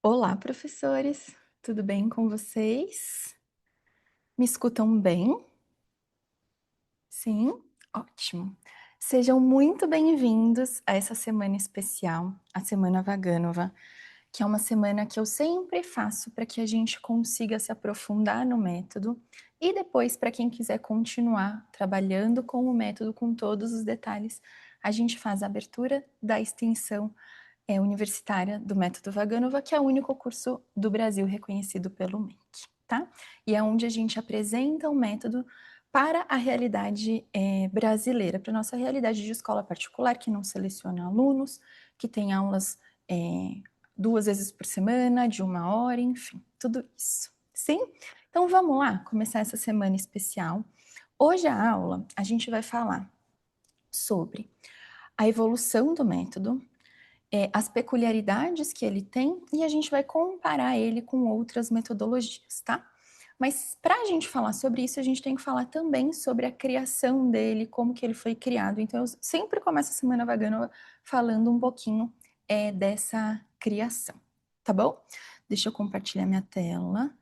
Olá, professores, tudo bem com vocês? Me escutam bem? Sim? Ótimo. Sejam muito bem-vindos a essa semana especial, a Semana Vaganova, que é uma semana que eu sempre faço para que a gente consiga se aprofundar no método e depois, para quem quiser continuar trabalhando com o método com todos os detalhes, a gente faz a abertura da extensão universitária do método Vaganova, que é o único curso do Brasil reconhecido pelo MEC, tá? E é onde a gente apresenta o método para a realidade brasileira, para a nossa realidade de escola particular, que não seleciona alunos, que tem aulas 2 vezes por semana, de 1 hora, enfim, tudo isso. Sim? Então vamos lá começar essa semana especial. Hoje a aula a gente vai falar sobre a evolução do método, as peculiaridades que ele tem e a gente vai comparar ele com outras metodologias, tá? Mas para a gente falar sobre isso, a gente tem que falar também sobre a criação dele, como que ele foi criado. Então, eu sempre começo a Semana Vaganova falando um pouquinho dessa criação, tá bom? Deixa eu compartilhar minha tela.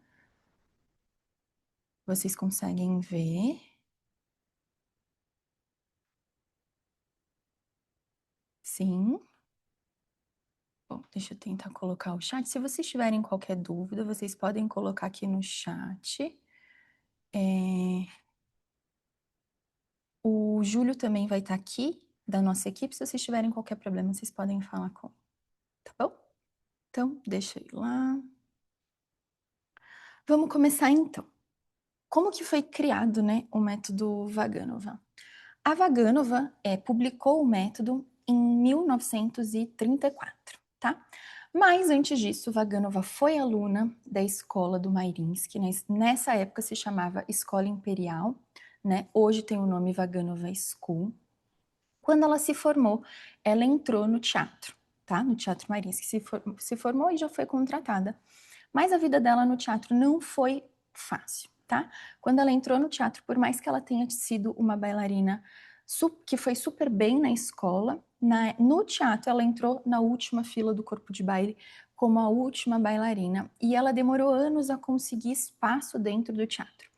Vocês conseguem ver? Sim. Bom, deixa eu tentar colocar o chat. Se vocês tiverem qualquer dúvida, vocês podem colocar aqui no chat. O Júlio também vai estar aqui, da nossa equipe. Se vocês tiverem qualquer problema, vocês podem falar com ele, tá bom? Então, deixa eu ir lá. Vamos começar então. Como que foi criado, né, o método Vaganova? A Vaganova publicou o método em 1934, tá? Mas antes disso, Vaganova foi aluna da escola do Mairinsky, né? Nessa época se chamava Escola Imperial, né? Hoje tem o nome Vaganova School. Quando ela se formou, ela entrou no teatro, tá? No Teatro Mairinsky, se formou e já foi contratada. Mas a vida dela no teatro não foi fácil, tá? Quando ela entrou no teatro, por mais que ela tenha sido uma bailarina que foi super bem na escola, no teatro ela entrou na última fila do corpo de baile como a última bailarina e ela demorou anos a conseguir espaço dentro do teatro.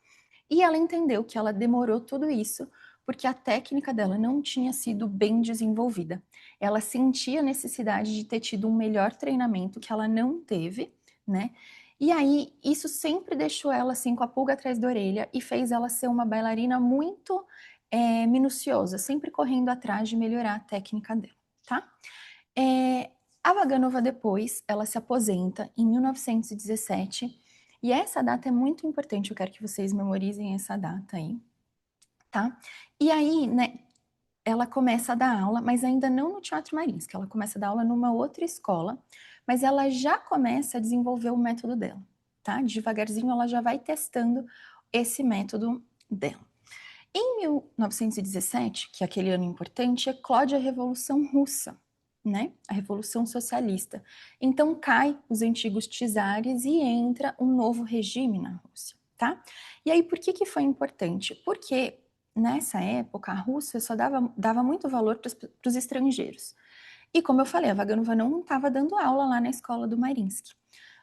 E ela entendeu que ela demorou tudo isso porque a técnica dela não tinha sido bem desenvolvida. Ela sentia a necessidade de ter tido um melhor treinamento que ela não teve, né? E aí isso sempre deixou ela assim com a pulga atrás da orelha e fez ela ser uma bailarina muito minuciosa, sempre correndo atrás de melhorar a técnica dela, tá? A Vaganova depois, ela se aposenta em 1917 e essa data é muito importante, eu quero que vocês memorizem essa data aí, tá? E aí, né, ela começa a dar aula, mas ainda não no Teatro Mariinsky, ela começa a dar aula numa outra escola, mas ela já começa a desenvolver o método dela, tá? Devagarzinho ela já vai testando esse método dela. Em 1917, que é aquele ano importante, eclode a Revolução Russa, né? A Revolução Socialista. Então cai os antigos czares e entra um novo regime na Rússia, tá? E aí por que foi importante? Porque nessa época a Rússia só dava muito valor para os estrangeiros. E como eu falei, a Vaganova não estava dando aula lá na escola do Mariinsky.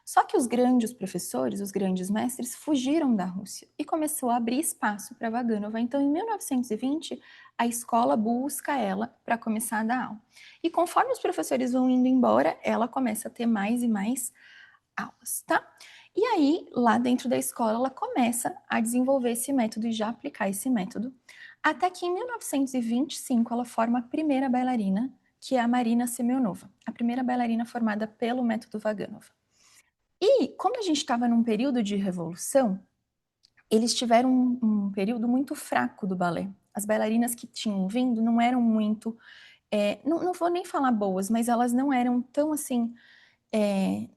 Só que os grandes professores, os grandes mestres, fugiram da Rússia e começou a abrir espaço para Vaganova. Então, em 1920, a escola busca ela para começar a dar aula. E conforme os professores vão indo embora, ela começa a ter mais e mais aulas, tá? E aí, lá dentro da escola, ela começa a desenvolver esse método e já aplicar esse método, até que em 1925 ela forma a primeira bailarina, que é a Marina Semionova, a primeira bailarina formada pelo método Vaganova. E como a gente estava num período de revolução, eles tiveram um período muito fraco do balé. As bailarinas que tinham vindo não eram muito, não vou nem falar boas, mas elas não eram tão assim,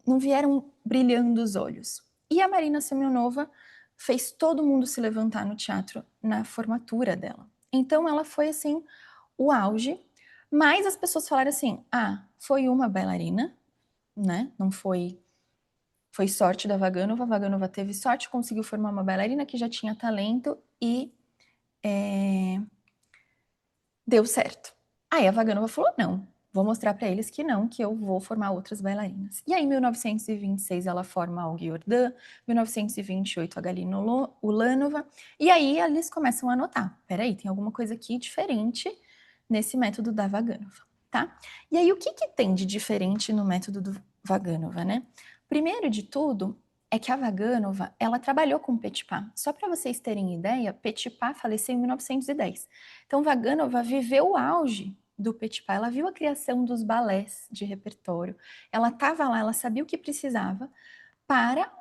não vieram brilhando os olhos. E a Marina Semionova fez todo mundo se levantar no teatro na formatura dela. Então ela foi assim o auge, mas as pessoas falaram assim: ah, foi uma bailarina, né? Não foi sorte da Vaganova. A Vaganova teve sorte, conseguiu formar uma bailarina que já tinha talento e deu certo. Aí a Vaganova falou: não, Vou mostrar para eles que não, que eu vou formar outras bailarinas. E aí, em 1926, ela forma a Olga Jordan, 1928, a Galina Ulanova, e aí eles começam a notar, peraí, tem alguma coisa aqui diferente nesse método da Vaganova, tá? E aí, o que tem de diferente no método do Vaganova, né? Primeiro de tudo, é que a Vaganova, ela trabalhou com Petipa. Só para vocês terem ideia, Petipa faleceu em 1910. Então, Vaganova viveu o auge do Petipa. Ela viu a criação dos balés de repertório. Ela estava lá, ela sabia o que precisava para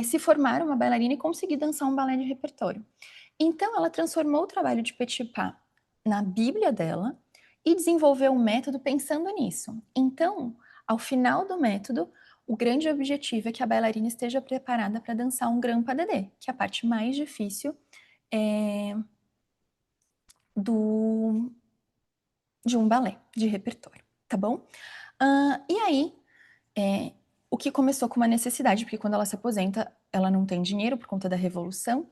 se formar uma bailarina e conseguir dançar um balé de repertório. Então, ela transformou o trabalho de Petipa na Bíblia dela e desenvolveu um método pensando nisso. Então, ao final do método, o grande objetivo é que a bailarina esteja preparada para dançar um grand pas de deux, que é a parte mais difícil de um balé de repertório, tá bom? E aí, o que começou com uma necessidade, porque quando ela se aposenta, ela não tem dinheiro por conta da Revolução,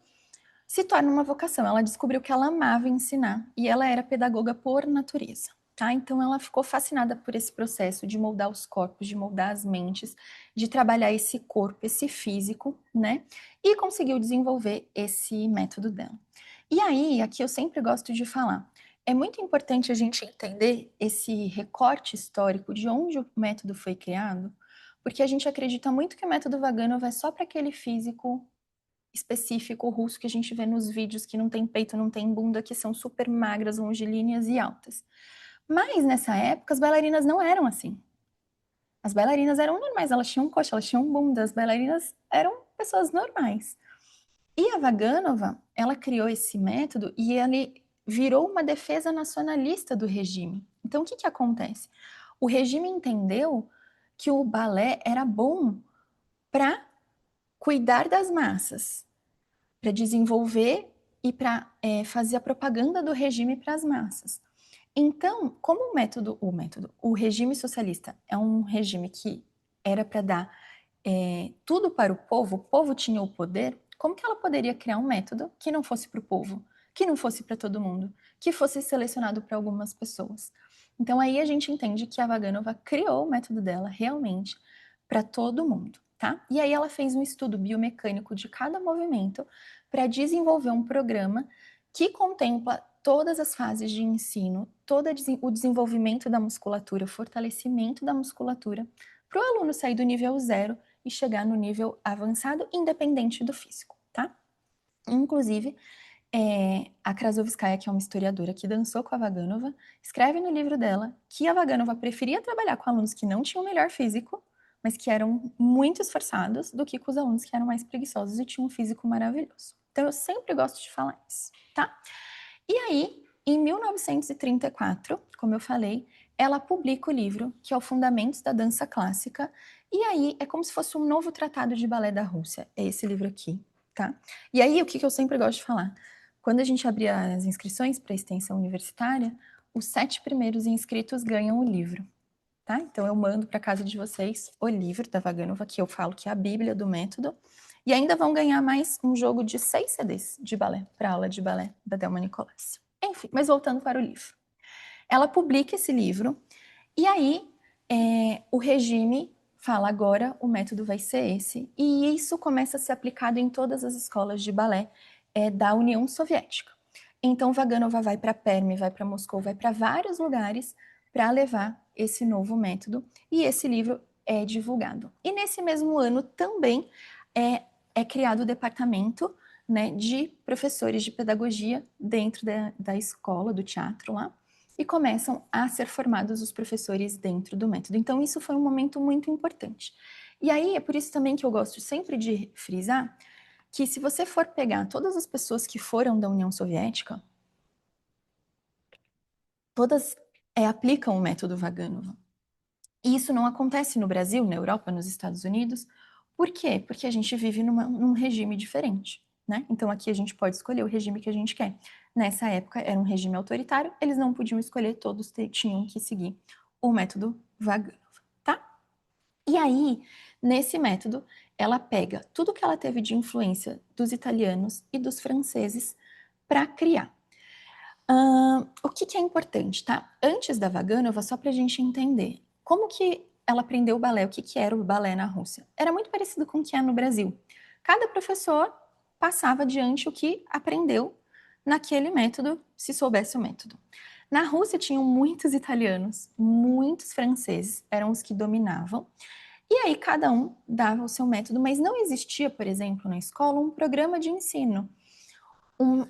se torna uma vocação. Ela descobriu que ela amava ensinar e ela era pedagoga por natureza, tá? Então ela ficou fascinada por esse processo de moldar os corpos, de moldar as mentes, de trabalhar esse corpo, esse físico, né? E conseguiu desenvolver esse método dela. E aí, aqui eu sempre gosto de falar, é muito importante a gente entender esse recorte histórico de onde o método foi criado, porque a gente acredita muito que o método Vaganov é só para aquele físico específico russo que a gente vê nos vídeos que não tem peito, não tem bunda, que são super magras, longilíneas e altas. Mas nessa época as bailarinas não eram assim. As bailarinas eram normais, elas tinham coxa, elas tinham bunda, as bailarinas eram pessoas normais. E a Vaganova, ela criou esse método e ele virou uma defesa nacionalista do regime. Então o que acontece? O regime entendeu que o balé era bom para cuidar das massas, para desenvolver e para fazer a propaganda do regime para as massas. Então, como o regime socialista é um regime que era para dar tudo para o povo tinha o poder, como que ela poderia criar um método que não fosse para o povo, que não fosse para todo mundo, que fosse selecionado para algumas pessoas? Então aí a gente entende que a Vaganova criou o método dela realmente para todo mundo, tá? E aí ela fez um estudo biomecânico de cada movimento para desenvolver um programa que contempla todas as fases de ensino, todo o desenvolvimento da musculatura, o fortalecimento da musculatura, para o aluno sair do nível 0 e chegar no nível avançado, independente do físico, tá? Inclusive, a Krasovskaya, que é uma historiadora que dançou com a Vaganova, escreve no livro dela que a Vaganova preferia trabalhar com alunos que não tinham o melhor físico, mas que eram muito esforçados, do que com os alunos que eram mais preguiçosos e tinham um físico maravilhoso. Então, eu sempre gosto de falar isso, tá? E aí, em 1934, como eu falei, ela publica o livro, que é o Fundamentos da Dança Clássica, e aí é como se fosse um novo tratado de balé da Rússia, é esse livro aqui, tá? E aí, o que eu sempre gosto de falar? Quando a gente abria as inscrições para a extensão universitária, os 7 primeiros inscritos ganham o livro, tá? Então eu mando para casa de vocês o livro da Vaganova, que eu falo que é a Bíblia do método, e ainda vão ganhar mais um jogo de 6 CDs de balé, para aula de balé da Delma Nicolassi. Enfim, mas voltando para o livro. Ela publica esse livro, e aí o regime fala agora o método vai ser esse, e isso começa a ser aplicado em todas as escolas de balé da União Soviética. Então Vaganova vai para Perm, vai para Moscou, vai para vários lugares para levar esse novo método, e esse livro é divulgado. E nesse mesmo ano também é criado o departamento, né, de professores de pedagogia dentro da escola, do teatro lá, e começam a ser formados os professores dentro do método. Então isso foi um momento muito importante. E aí é por isso também que eu gosto sempre de frisar que se você for pegar todas as pessoas que foram da União Soviética, todas aplicam o método Vaganova. E isso não acontece no Brasil, na Europa, nos Estados Unidos. Por quê? Porque a gente vive num regime diferente, né? Então aqui a gente pode escolher o regime que a gente quer. Nessa época era um regime autoritário, eles não podiam escolher, todos tinham que seguir o método Vaganova, tá? E aí, nesse método, ela pega tudo que ela teve de influência dos italianos e dos franceses para criar. O que é importante, tá? Antes da Vaganova, só para a gente entender, como que ela aprendeu o balé, o que era o balé na Rússia? Era muito parecido com o que é no Brasil. Cada professor passava adiante o que aprendeu naquele método, se soubesse o método. Na Rússia tinham muitos italianos, muitos franceses, eram os que dominavam, e aí cada um dava o seu método, mas não existia, por exemplo, na escola, um programa de ensino. Um,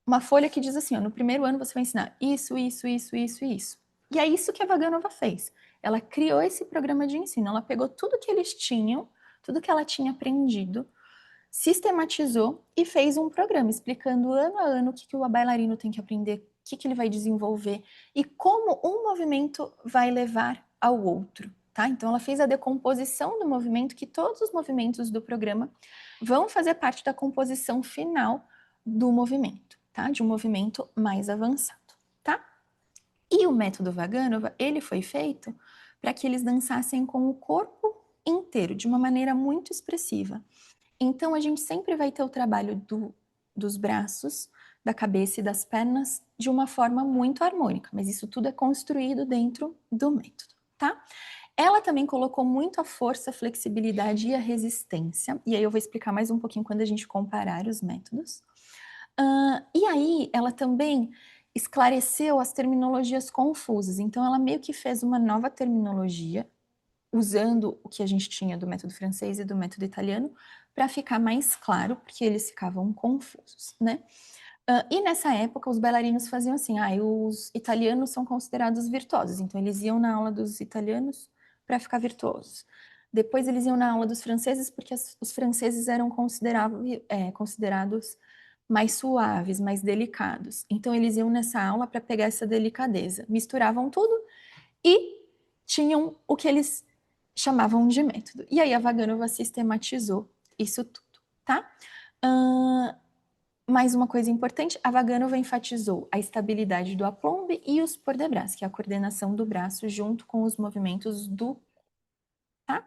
uma folha que diz assim, ó, no primeiro ano você vai ensinar isso, isso, isso, isso e isso. E é isso que a Vaganova fez. Ela criou esse programa de ensino, ela pegou tudo que eles tinham, tudo que ela tinha aprendido, sistematizou e fez um programa explicando ano a ano o que o bailarino tem que aprender, o que ele vai desenvolver e como um movimento vai levar ao outro. Tá? Então, ela fez a decomposição do movimento, que todos os movimentos do programa vão fazer parte da composição final do movimento, tá? De um movimento mais avançado, tá? E o método Vaganova, ele foi feito para que eles dançassem com o corpo inteiro, de uma maneira muito expressiva. Então, a gente sempre vai ter o trabalho dos braços, da cabeça e das pernas de uma forma muito harmônica, mas isso tudo é construído dentro do método, tá? Ela também colocou muito a força, a flexibilidade e a resistência, e aí eu vou explicar mais um pouquinho quando a gente comparar os métodos. E aí, ela também esclareceu as terminologias confusas, então ela meio que fez uma nova terminologia, usando o que a gente tinha do método francês e do método italiano, para ficar mais claro, porque eles ficavam confusos, né? E nessa época, os bailarinos faziam assim, os italianos são considerados virtuosos, então eles iam na aula dos italianos para ficar virtuosos. Depois eles iam na aula dos franceses, porque os franceses eram considerados mais suaves, mais delicados. Então eles iam nessa aula para pegar essa delicadeza. Misturavam tudo e tinham o que eles chamavam de método. E aí a Vaganova sistematizou isso tudo, tá? Mais uma coisa importante, a Vaganova enfatizou a estabilidade do aplomb e os port de bras, que é a coordenação do braço junto com os movimentos do... Tá?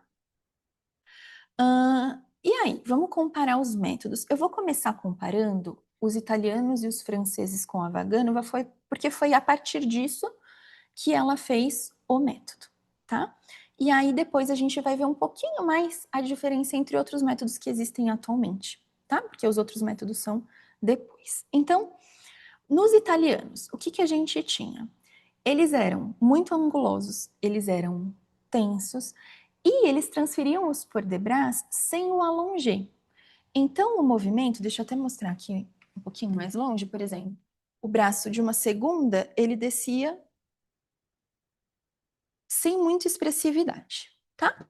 E aí, vamos comparar os métodos. Eu vou começar comparando os italianos e os franceses com a Vaganova, porque foi a partir disso que ela fez o método, tá? E aí depois a gente vai ver um pouquinho mais a diferença entre outros métodos que existem atualmente, tá? Porque os outros métodos são depois. Então, nos italianos, o que a gente tinha? Eles eram muito angulosos, eles eram tensos e eles transferiam os por debras sem o allonger. Então, o movimento, deixa eu até mostrar aqui um pouquinho mais longe, por exemplo, o braço de uma segunda, ele descia sem muita expressividade, tá?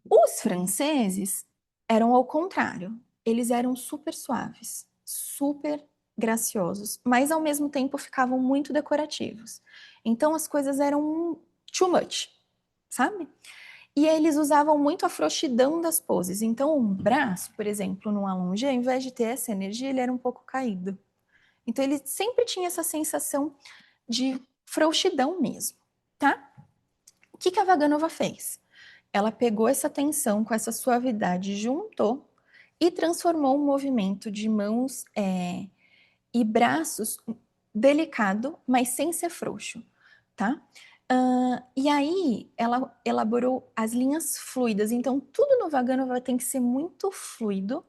Os franceses eram ao contrário, eles eram super suaves, super graciosos, mas ao mesmo tempo ficavam muito decorativos. Então as coisas eram too much, sabe? E eles usavam muito a frouxidão das poses. Então, um braço, por exemplo, no allongé, ao invés de ter essa energia, ele era um pouco caído. Então, ele sempre tinha essa sensação de frouxidão mesmo, tá? O que a Vaganova fez? Ela pegou essa tensão com essa suavidade, juntou e transformou um movimento de mãos e braços delicado, mas sem ser frouxo, tá? E aí ela elaborou as linhas fluidas. Então tudo no Vaganova tem que ser muito fluido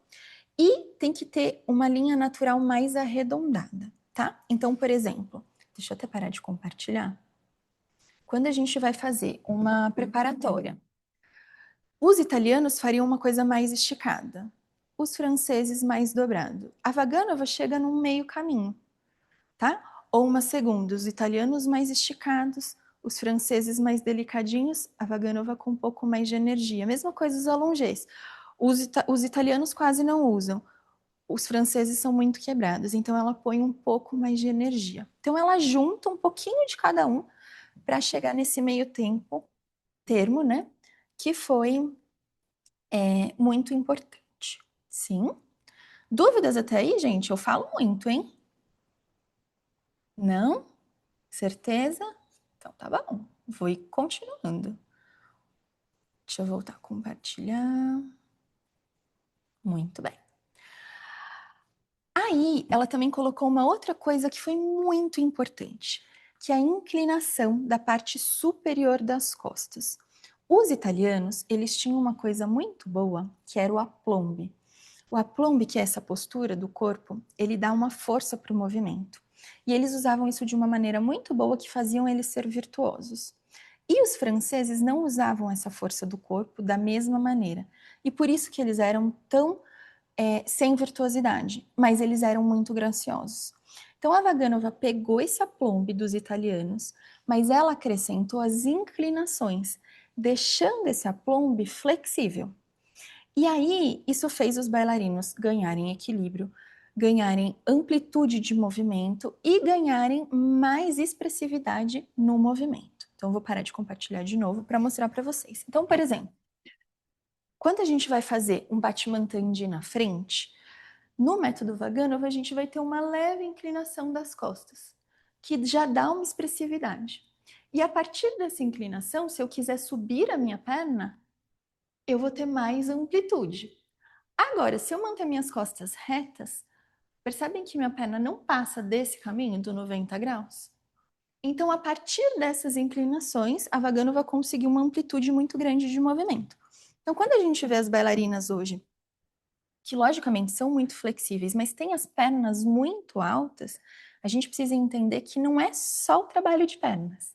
e tem que ter uma linha natural mais arredondada, tá? Então, por exemplo, deixa eu até parar de compartilhar. Quando a gente vai fazer uma preparatória, os italianos fariam uma coisa mais esticada, os franceses mais dobrado. A Vaganova chega num meio caminho, tá? Ou uma segunda, os italianos mais esticados, os franceses mais delicadinhos, a Vaganova com um pouco mais de energia. Mesma coisa os allongés. Os italianos quase não usam, os franceses são muito quebrados, então ela põe um pouco mais de energia. Então ela junta um pouquinho de cada um para chegar nesse meio termo, né? Que foi muito importante. Sim. Dúvidas até aí, gente? Eu falo muito, hein? Não? Certeza? Então tá bom. Vou ir continuando. Deixa eu voltar a compartilhar. Muito bem. Aí, ela também colocou uma outra coisa que foi muito importante, que é a inclinação da parte superior das costas. Os italianos, eles tinham uma coisa muito boa, que era o aplombe. O aplombe, que é essa postura do corpo, ele dá uma força para o movimento. E eles usavam isso de uma maneira muito boa que faziam eles ser virtuosos. E os franceses não usavam essa força do corpo da mesma maneira. E por isso que eles eram tão sem virtuosidade, mas eles eram muito graciosos. Então a Vaganova pegou esse aplombe dos italianos, mas ela acrescentou as inclinações, deixando esse aplombe flexível. E aí, isso fez os bailarinos ganharem equilíbrio, ganharem amplitude de movimento e ganharem mais expressividade no movimento. Então, eu vou parar de compartilhar de novo para mostrar para vocês. Então, por exemplo, quando a gente vai fazer um Battiman-Tandi na frente, no método Vaganov, a gente vai ter uma leve inclinação das costas, que já dá uma expressividade. E a partir dessa inclinação, se eu quiser subir a minha perna, eu vou ter mais amplitude. Agora, se eu manter minhas costas retas, percebem que minha perna não passa desse caminho do 90 graus? Então, a partir dessas inclinações, a Vaganova conseguiu uma amplitude muito grande de movimento. Então, quando a gente vê as bailarinas hoje, que logicamente são muito flexíveis, mas têm as pernas muito altas, a gente precisa entender que não é só o trabalho de pernas.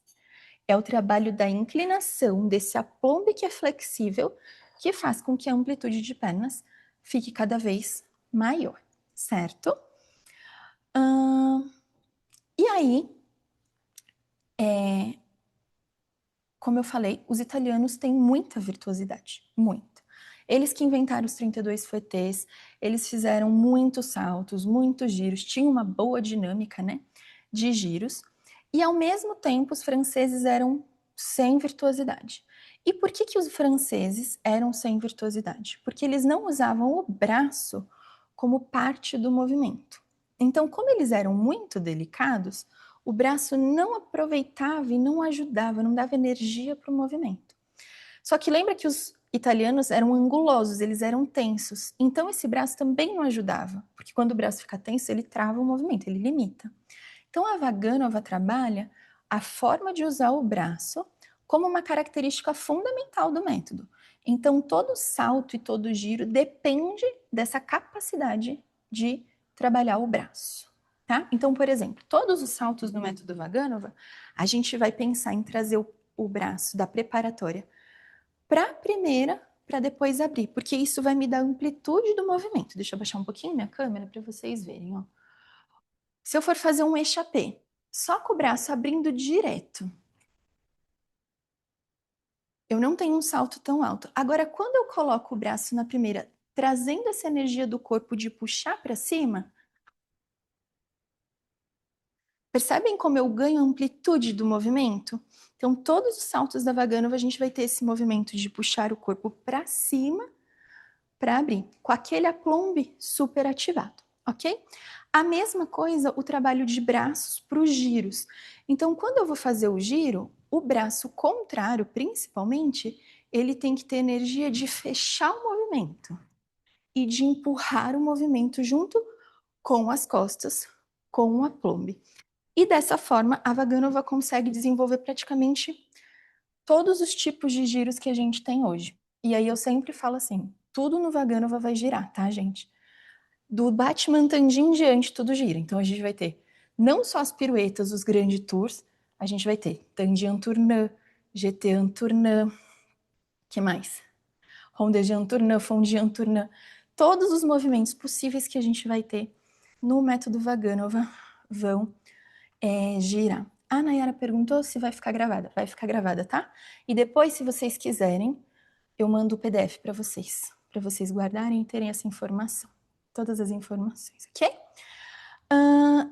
É o trabalho da inclinação, desse aplombe que é flexível, que faz com que a amplitude de pernas fique cada vez maior, certo? E aí, como eu falei, os italianos têm muita virtuosidade, muita. Eles que inventaram os 32 fouettes, eles fizeram muitos saltos, muitos giros, tinham uma boa dinâmica, né, de giros, e ao mesmo tempo os franceses eram sem virtuosidade. E por que os franceses eram sem virtuosidade? Porque eles não usavam o braço como parte do movimento. Então, como eles eram muito delicados, o braço não aproveitava e não ajudava, não dava energia para o movimento. Só que lembra que os italianos eram angulosos, eles eram tensos. Então esse braço também não ajudava, porque quando o braço fica tenso, ele trava o movimento, ele limita. Então a Vaganova trabalha a forma de usar o braço como uma característica fundamental do método. Então todo salto e todo giro depende dessa capacidade de trabalhar o braço. Tá? Então, por exemplo, todos os saltos do método Vaganova, a gente vai pensar em trazer o braço da preparatória para a primeira, para depois abrir, porque isso vai me dar amplitude do movimento. Deixa eu baixar um pouquinho minha câmera para vocês verem. Ó. Se eu for fazer um échappé, só com o braço abrindo direto, eu não tenho um salto tão alto. Agora, quando eu coloco o braço na primeira, trazendo essa energia do corpo de puxar para cima, percebem como eu ganho amplitude do movimento? Então, todos os saltos da Vaganova, a gente vai ter esse movimento de puxar o corpo para cima para abrir, com aquele aplombe super ativado, ok? A mesma coisa, o trabalho de braços para os giros. Então, quando eu vou fazer o giro, o braço contrário, principalmente, ele tem que ter energia de fechar o movimento e de empurrar o movimento junto com as costas, com o aplombe. E dessa forma, a Vaganova consegue desenvolver praticamente todos os tipos de giros que a gente tem hoje. E aí eu sempre falo assim, tudo no Vaganova vai girar, tá, gente? Do Batman Tandi em diante, tudo gira. Então a gente vai ter não só as piruetas, os grandes tours, a gente vai ter Tandi en tournant, GT en tournant, que mais? Rondé en tournant, Fondé en tournant. Todos os movimentos possíveis que a gente vai ter no método Vaganova vão girar. A Nayara perguntou se vai ficar gravada. Vai ficar gravada, tá? E depois, se vocês quiserem, eu mando o PDF para vocês guardarem e terem essa informação. Todas as informações, ok?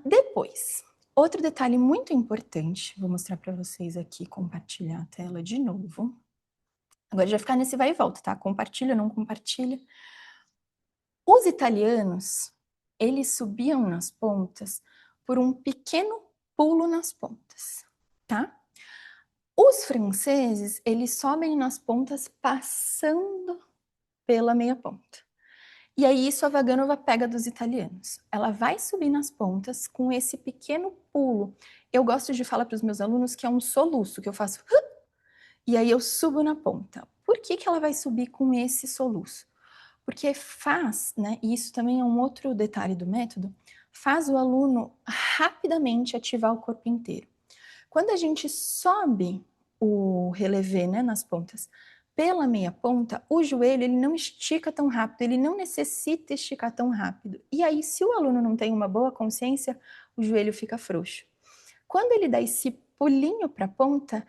Depois, outro detalhe muito importante, vou mostrar para vocês aqui, compartilhar a tela de novo. Agora já ficar nesse vai e volta, tá? Compartilha, não compartilha. Os italianos, eles subiam nas pontas por um pequeno pulo nas pontas, tá? Os franceses, eles sobem nas pontas passando pela meia ponta. E aí isso a Vaganova pega dos italianos. Ela vai subir nas pontas com esse pequeno pulo. Eu gosto de falar para os meus alunos que é um soluço, que eu faço e aí eu subo na ponta. Por que que ela vai subir com esse soluço? Porque faz, né, e isso também é um outro detalhe do método, faz o aluno rapidamente ativar o corpo inteiro. Quando a gente sobe o relevé, né, nas pontas, pela meia ponta, o joelho ele não estica tão rápido, ele não necessita esticar tão rápido. E aí, se o aluno não tem uma boa consciência, o joelho fica frouxo. Quando ele dá esse pulinho para a ponta,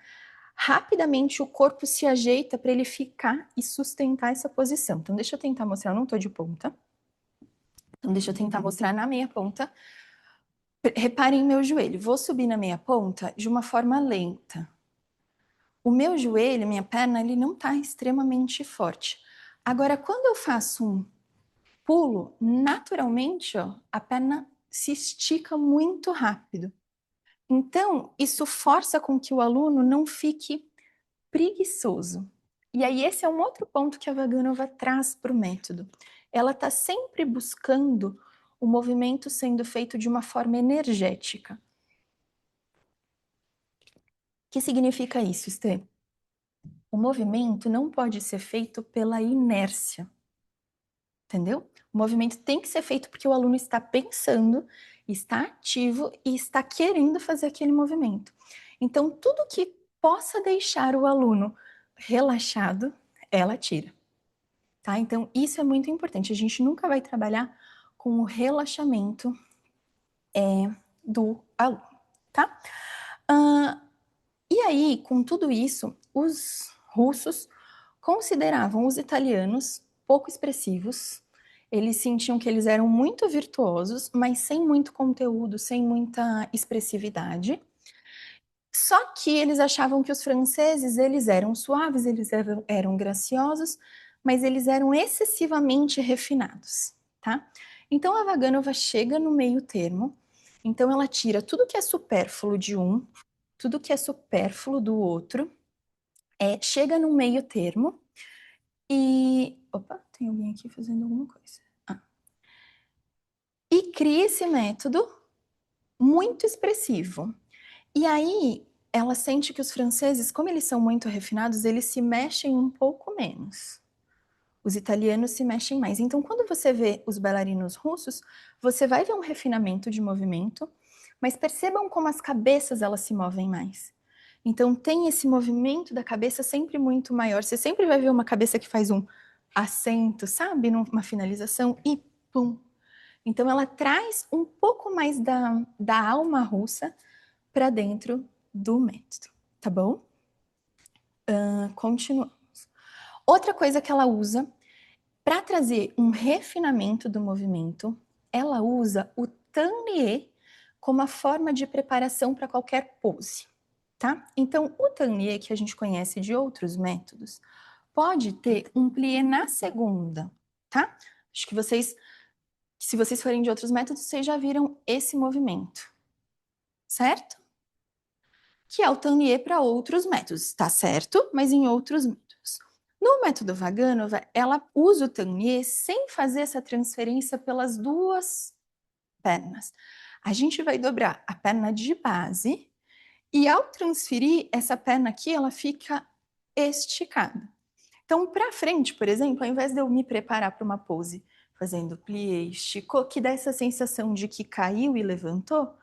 rapidamente o corpo se ajeita para ele ficar e sustentar essa posição. Então, deixa eu tentar mostrar, eu não estou de ponta. Então, deixa eu tentar mostrar na meia ponta. Reparem meu joelho, vou subir na meia ponta de uma forma lenta. O meu joelho, minha perna, ele não está extremamente forte. Agora, quando eu faço um pulo, naturalmente, ó, a perna se estica muito rápido. Então, isso força com que o aluno não fique preguiçoso. E aí, esse é um outro ponto que a Vaganova traz para o método. Ela está sempre buscando o movimento sendo feito de uma forma energética. O que significa isso, Estê? O movimento não pode ser feito pela inércia, entendeu? O movimento tem que ser feito porque o aluno está pensando, está ativo e está querendo fazer aquele movimento. Então, tudo que possa deixar o aluno relaxado, ela tira. Tá? Então, isso é muito importante. A gente nunca vai trabalhar com o relaxamento do aluno, tá? E aí, com tudo isso, os russos consideravam os italianos pouco expressivos. Eles sentiam que eles eram muito virtuosos, mas sem muito conteúdo, sem muita expressividade. Só que eles achavam que os franceses, eles eram suaves, eram graciosos, mas eles eram excessivamente refinados, tá? Então a Vaganova chega no meio termo, então ela tira tudo que é supérfluo de um, tudo que é supérfluo do outro, chega no meio termo e... Opa, tem alguém aqui fazendo alguma coisa. E cria esse método muito expressivo. E aí, ela sente que os franceses, como eles são muito refinados, eles se mexem um pouco menos. Os italianos se mexem mais. Então, quando você vê os bailarinos russos, você vai ver um refinamento de movimento, mas percebam como as cabeças elas se movem mais. Então, tem esse movimento da cabeça sempre muito maior. Você sempre vai ver uma cabeça que faz um acento, sabe? Numa finalização e pum. Então, ela traz um pouco mais da alma russa para dentro do método, tá bom? Continuamos. Outra coisa que ela usa para trazer um refinamento do movimento, ela usa o tablier como a forma de preparação para qualquer pose, tá? Então, o tablier que a gente conhece de outros métodos pode ter um plié na segunda, tá? Acho que vocês, se vocês forem de outros métodos, vocês já viram esse movimento, certo? Que é o tablier para outros métodos, tá certo? Mas em outros métodos. No método Vaganova, ela usa o tablier sem fazer essa transferência pelas duas pernas. A gente vai dobrar a perna de base e ao transferir essa perna aqui, ela fica esticada. Então, para frente, por exemplo, ao invés de eu me preparar para uma pose fazendo plié, esticou, que dá essa sensação de que caiu e levantou,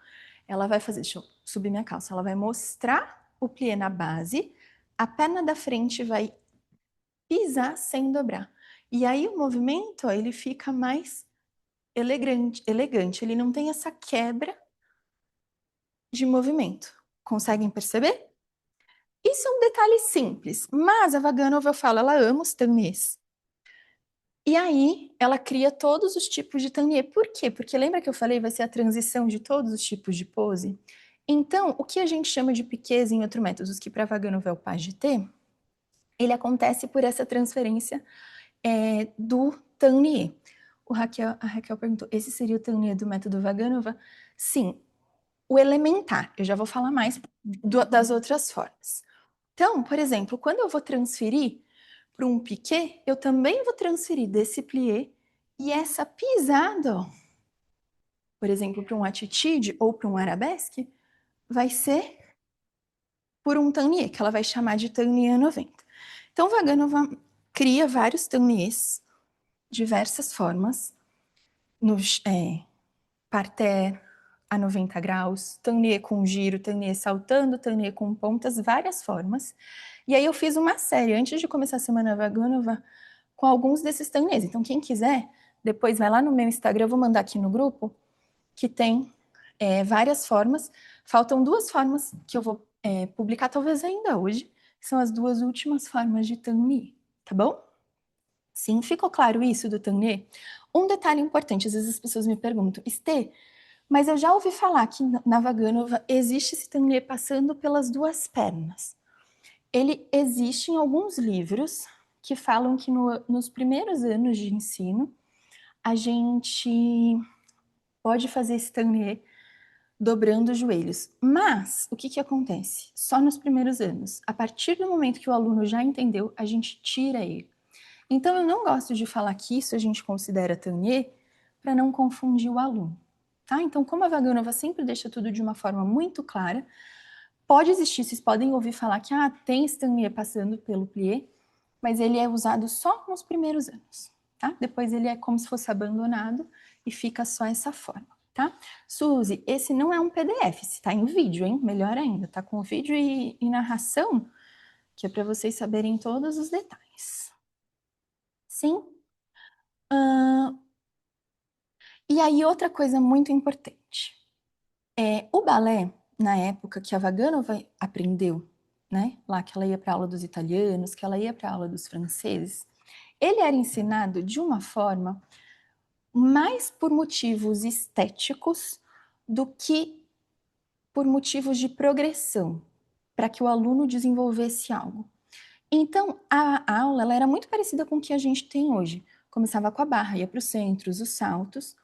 ela vai fazer, deixa eu subir minha calça, ela vai mostrar o plié na base, a perna da frente vai pisar sem dobrar. E aí o movimento, ó, ele fica mais elegante, ele não tem essa quebra de movimento. Conseguem perceber? Isso é um detalhe simples, mas a Vaganova, eu falo, ela ama os tabliers. E aí, ela cria todos os tipos de tablier. Por quê? Porque lembra que eu falei, vai ser a transição de todos os tipos de pose? Então, o que a gente chama de piquês em outros métodos, que para Vaganova é o pas de T, ele acontece por essa transferência do tablier. A Raquel perguntou, esse seria o tablier do método Vaganova? Sim, o elementar. Eu já vou falar mais das outras formas. Então, por exemplo, quando eu vou transferir para um piqué, eu também vou transferir desse plié E essa pisada, ó, por exemplo, para um atitude ou para um arabesque, vai ser por um tannier, que ela vai chamar de tannier 90. Então, Vaganova cria vários tanniers, diversas formas, no parterre, a 90 graus, tannier com giro, tannier saltando, tannier com pontas, várias formas. E aí eu fiz uma série, antes de começar a Semana Vaganova, com alguns desses tanniers. Então, quem quiser, depois vai lá no meu Instagram, eu vou mandar aqui no grupo, que tem várias formas. Faltam duas formas que eu vou publicar, talvez ainda hoje, que são as duas últimas formas de tannier, tá bom? Sim, ficou claro isso do tannier? Um detalhe importante, às vezes as pessoas me perguntam, Estê, mas eu já ouvi falar que na Vaganova existe esse tannier passando pelas duas pernas. Ele existe em alguns livros que falam que nos primeiros anos de ensino a gente pode fazer esse tannier dobrando os joelhos. Mas o que acontece? Só nos primeiros anos. A partir do momento que o aluno já entendeu, a gente tira ele. Então eu não gosto de falar que isso a gente considera tannier para não confundir o aluno. Tá? Então, como a Vaganova sempre deixa tudo de uma forma muito clara, pode existir, vocês podem ouvir falar que tem esse tannier passando pelo plié, mas ele é usado só nos primeiros anos. Tá? Depois ele é como se fosse abandonado e fica só essa forma. Tá? Suzy, esse não é um PDF, esse tá em vídeo, hein? Melhor ainda, tá com vídeo e narração, que é para vocês saberem todos os detalhes. Sim? E aí, outra coisa muito importante. O balé, na época que a Vaganova aprendeu, né? Lá que ela ia para aula dos italianos, que ela ia para aula dos franceses, ele era ensinado de uma forma mais por motivos estéticos do que por motivos de progressão, para que o aluno desenvolvesse algo. Então, a aula ela era muito parecida com o que a gente tem hoje. Começava com a barra, ia para os centros, os saltos,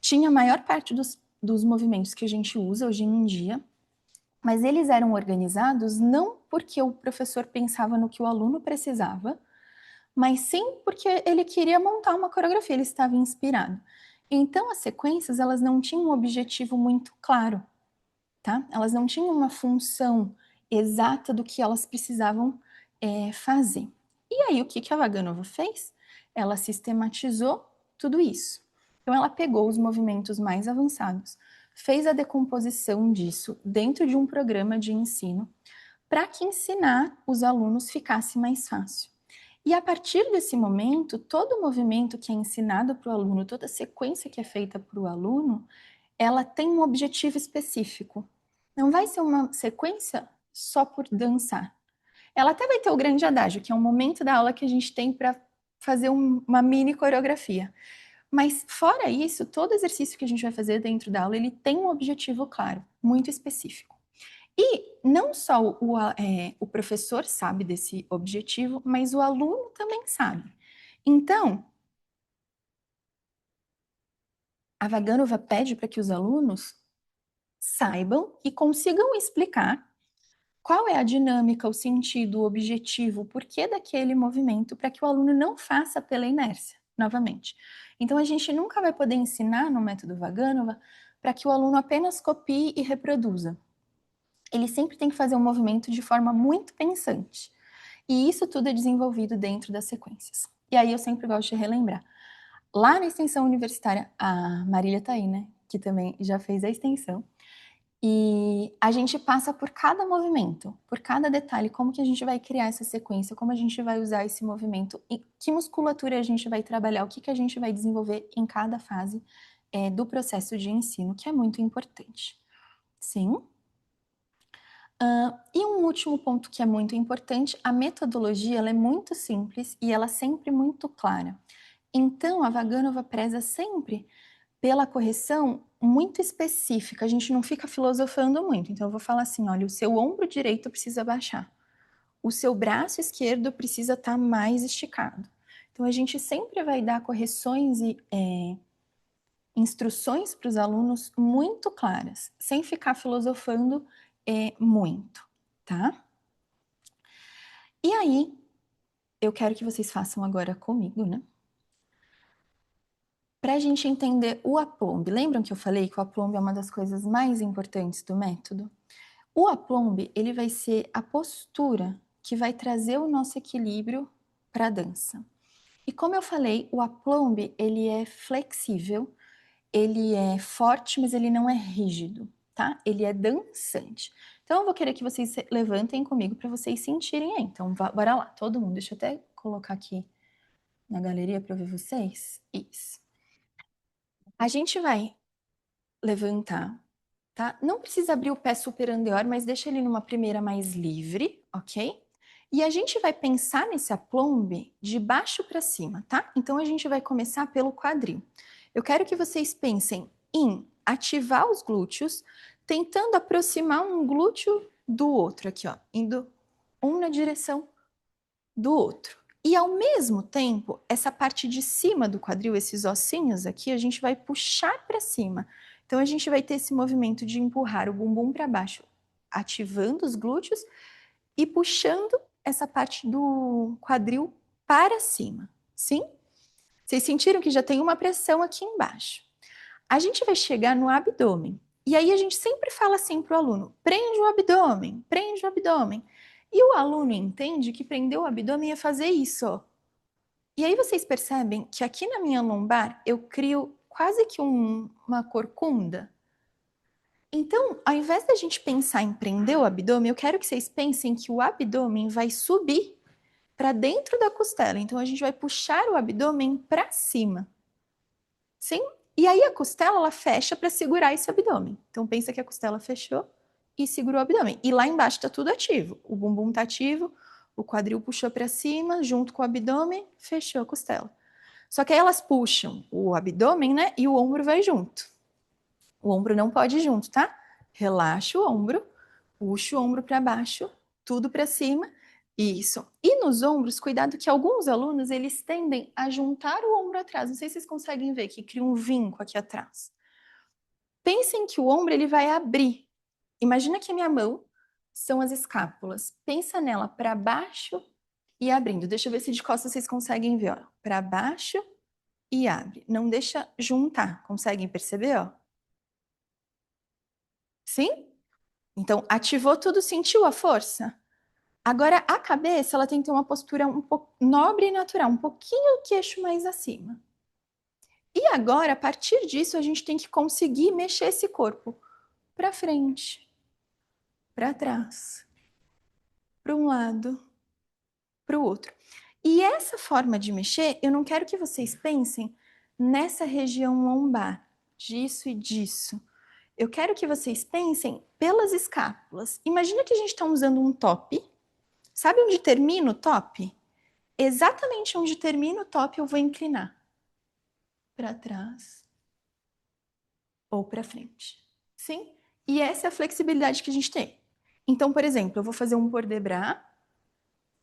tinha a maior parte dos movimentos que a gente usa hoje em dia, mas eles eram organizados não porque o professor pensava no que o aluno precisava, mas sim porque ele queria montar uma coreografia, ele estava inspirado. Então, as sequências, elas não tinham um objetivo muito claro, tá? Elas não tinham uma função exata do que elas precisavam fazer. E aí, o que a Vaganova fez? Ela sistematizou tudo isso. Então, ela pegou os movimentos mais avançados, fez a decomposição disso dentro de um programa de ensino, para que ensinar os alunos ficasse mais fácil. E a partir desse momento, todo movimento que é ensinado para o aluno, toda sequência que é feita para o aluno, ela tem um objetivo específico. Não vai ser uma sequência só por dançar. Ela até vai ter o grande adágio, que é um momento da aula que a gente tem para fazer uma mini coreografia. Mas fora isso, todo exercício que a gente vai fazer dentro da aula, ele tem um objetivo claro, muito específico. E não só o professor sabe desse objetivo, mas o aluno também sabe. Então, a Vaganova pede para que os alunos saibam e consigam explicar qual é a dinâmica, o sentido, o objetivo, o porquê daquele movimento, para que o aluno não faça pela inércia, novamente. Então, a gente nunca vai poder ensinar no método Vaganova para que o aluno apenas copie e reproduza. Ele sempre tem que fazer um movimento de forma muito pensante. E isso tudo é desenvolvido dentro das sequências. E aí eu sempre gosto de relembrar. Lá na extensão universitária, a Marília tá aí, né? Que também já fez a extensão. E a gente passa por cada movimento, por cada detalhe, como que a gente vai criar essa sequência, como a gente vai usar esse movimento, e que musculatura a gente vai trabalhar, o que a gente vai desenvolver em cada fase do processo de ensino, que é muito importante. Sim? E um último ponto que é muito importante, a metodologia ela é muito simples e ela é sempre muito clara. Então, a Vaganova preza sempre pela correção muito específica, a gente não fica filosofando muito. Então, eu vou falar assim: olha, o seu ombro direito precisa baixar, o seu braço esquerdo precisa estar mais esticado. Então, a gente sempre vai dar correções e instruções para os alunos muito claras, sem ficar filosofando muito, tá? E aí, eu quero que vocês façam agora comigo, né? Para a gente entender o aplombe, lembram que eu falei que o aplombe é uma das coisas mais importantes do método? O aplombe, ele vai ser a postura que vai trazer o nosso equilíbrio para a dança. E como eu falei, o aplombe, ele é flexível, ele é forte, mas ele não é rígido, tá? Ele é dançante. Então, eu vou querer que vocês levantem comigo para vocês sentirem aí. Então, bora lá, todo mundo. Deixa eu até colocar aqui na galeria para ver vocês. Isso. A gente vai levantar, tá? Não precisa abrir o pé super andeor, mas deixa ele numa primeira mais livre, ok? E a gente vai pensar nesse aplombe de baixo para cima, tá? Então a gente vai começar pelo quadril. Eu quero que vocês pensem em ativar os glúteos, tentando aproximar um glúteo do outro aqui, ó, indo um na direção do outro. E ao mesmo tempo, essa parte de cima do quadril, esses ossinhos aqui, a gente vai puxar para cima. Então a gente vai ter esse movimento de empurrar o bumbum para baixo, ativando os glúteos e puxando essa parte do quadril para cima. Sim? Vocês sentiram que já tem uma pressão aqui embaixo. A gente vai chegar no abdômen. E aí a gente sempre fala assim para o aluno: prende o abdômen, prende o abdômen. E o aluno entende que prender o abdômen é fazer isso, ó. E aí vocês percebem que aqui na minha lombar eu crio quase que uma corcunda. Então, ao invés da gente pensar em prender o abdômen, eu quero que vocês pensem que o abdômen vai subir para dentro da costela. Então, a gente vai puxar o abdômen para cima. Sim? E aí a costela ela fecha para segurar esse abdômen. Então, pensa que a costela fechou e segurou o abdômen. E lá embaixo está tudo ativo. O bumbum está ativo, o quadril puxou para cima, junto com o abdômen, fechou a costela. Só que aí elas puxam o abdômen, né? E o ombro vai junto. O ombro não pode ir junto, tá? Relaxa o ombro, puxa o ombro para baixo, tudo para cima. Isso. E nos ombros, cuidado que alguns alunos eles tendem a juntar o ombro atrás. Não sei se vocês conseguem ver que cria um vinco aqui atrás. Pensem que o ombro ele vai abrir. Imagina que a minha mão são as escápulas. Pensa nela para baixo e abrindo. Deixa eu ver se de costas vocês conseguem ver, ó. Para baixo e abre. Não deixa juntar. Conseguem perceber, ó? Sim? Então, ativou tudo, sentiu a força? Agora, a cabeça, ela tem que ter uma postura um pouco nobre e natural, um pouquinho o queixo mais acima. E agora, a partir disso, a gente tem que conseguir mexer esse corpo para frente, para trás, para um lado, para o outro. E essa forma de mexer, eu não quero que vocês pensem nessa região lombar, disso e disso. Eu quero que vocês pensem pelas escápulas. Imagina que a gente está usando um top. Sabe onde termina o top? Exatamente onde termina o top eu vou inclinar. Para trás ou para frente. Sim? E essa é a flexibilidade que a gente tem. Então, por exemplo, eu vou fazer um port de bras,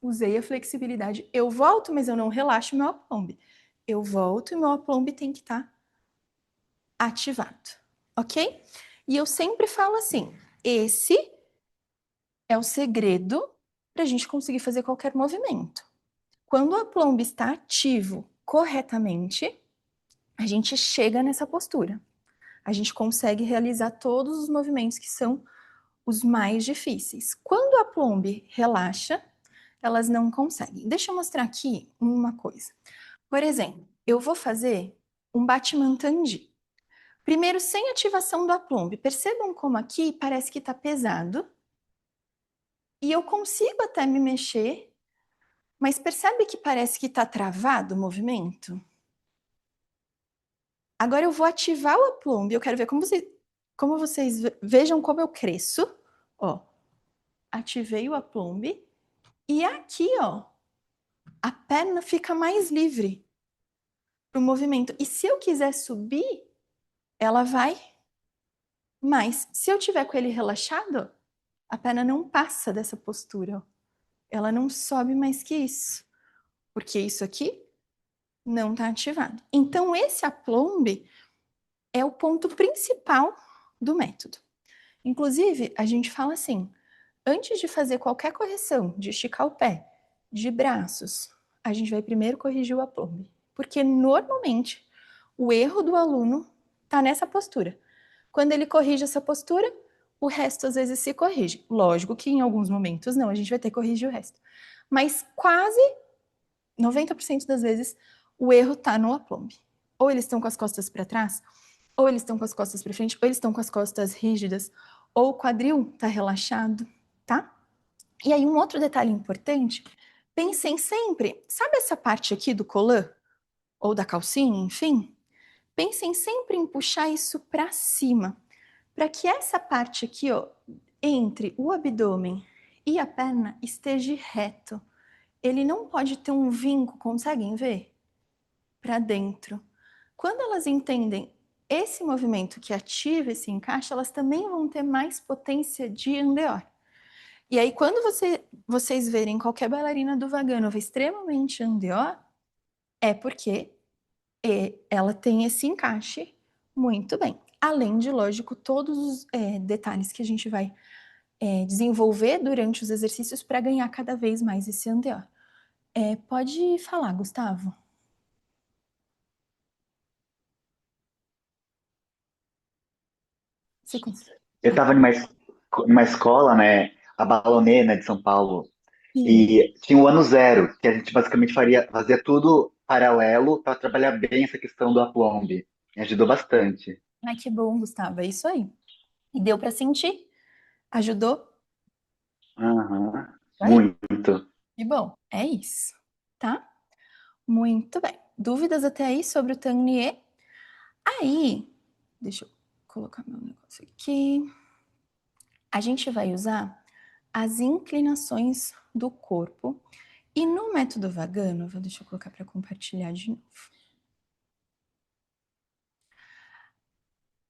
usei a flexibilidade. Eu volto, mas eu não relaxo meu aplombe. Eu volto e meu aplombe tem que estar ativado. Ok? E eu sempre falo assim: esse é o segredo para a gente conseguir fazer qualquer movimento. Quando o aplombe está ativo corretamente, a gente chega nessa postura. A gente consegue realizar todos os movimentos que são os mais difíceis. Quando a aplombe relaxa, elas não conseguem. Deixa eu mostrar aqui uma coisa. Por exemplo, eu vou fazer um Batman Tandi. Primeiro, sem ativação do aplombe. Percebam como aqui parece que está pesado. E eu consigo até me mexer, mas percebe que parece que está travado o movimento? Agora eu vou ativar o aplombe. Eu quero ver como vocês vejam como eu cresço. Ó, ativei o aplombe. E aqui, ó, a perna fica mais livre para o movimento. E se eu quiser subir, ela vai mais. Se eu tiver com ele relaxado, a perna não passa dessa postura. Ó. Ela não sobe mais que isso. Porque isso aqui não está ativado. Então, esse aplombe é o ponto principal do método. Inclusive, a gente fala assim: antes de fazer qualquer correção, de esticar o pé, de braços, a gente vai primeiro corrigir o aplombe. Porque normalmente O erro do aluno está nessa postura. Quando ele corrige essa postura, o resto às vezes se corrige. Lógico que em alguns momentos não, a gente vai ter que corrigir o resto. Mas quase 90% das vezes o erro está no aplombe. Ou eles estão com as costas para trás, ou eles estão com as costas para frente, ou eles estão com as costas rígidas, ou o quadril está relaxado, tá? E aí um outro detalhe importante, pensem sempre, sabe essa parte aqui do colã? Ou da calcinha, enfim? Pensem sempre em puxar isso para cima, para que essa parte aqui, ó, entre o abdômen e a perna esteja reto. Ele não pode ter um vinco, conseguem ver? Para dentro. Quando elas entendem esse movimento que ativa esse encaixe, elas também vão ter mais potência de andeor. E aí, quando vocês verem qualquer bailarina do Vaganova extremamente andeor, é porque ela tem esse encaixe muito bem. Além de, lógico, todos os detalhes que a gente vai desenvolver durante os exercícios para ganhar cada vez mais esse andeor. Pode falar, Gustavo. Você consegue? Eu estava numa escola, né, a Balonê, né, de São Paulo, Sim. e tinha o ano zero, que a gente basicamente fazia tudo paralelo para trabalhar bem essa questão do aplomb. Me ajudou bastante. Ai, que bom, Gustavo, é isso aí. E deu para sentir? Ajudou? Aham, Aí, muito. que bom, é isso, tá? Muito bem. Dúvidas até aí sobre o Tangnier? Aí, deixa eu colocar meu negócio aqui. A gente vai usar as inclinações do corpo. E no método Vaganova, deixa eu colocar para compartilhar de novo.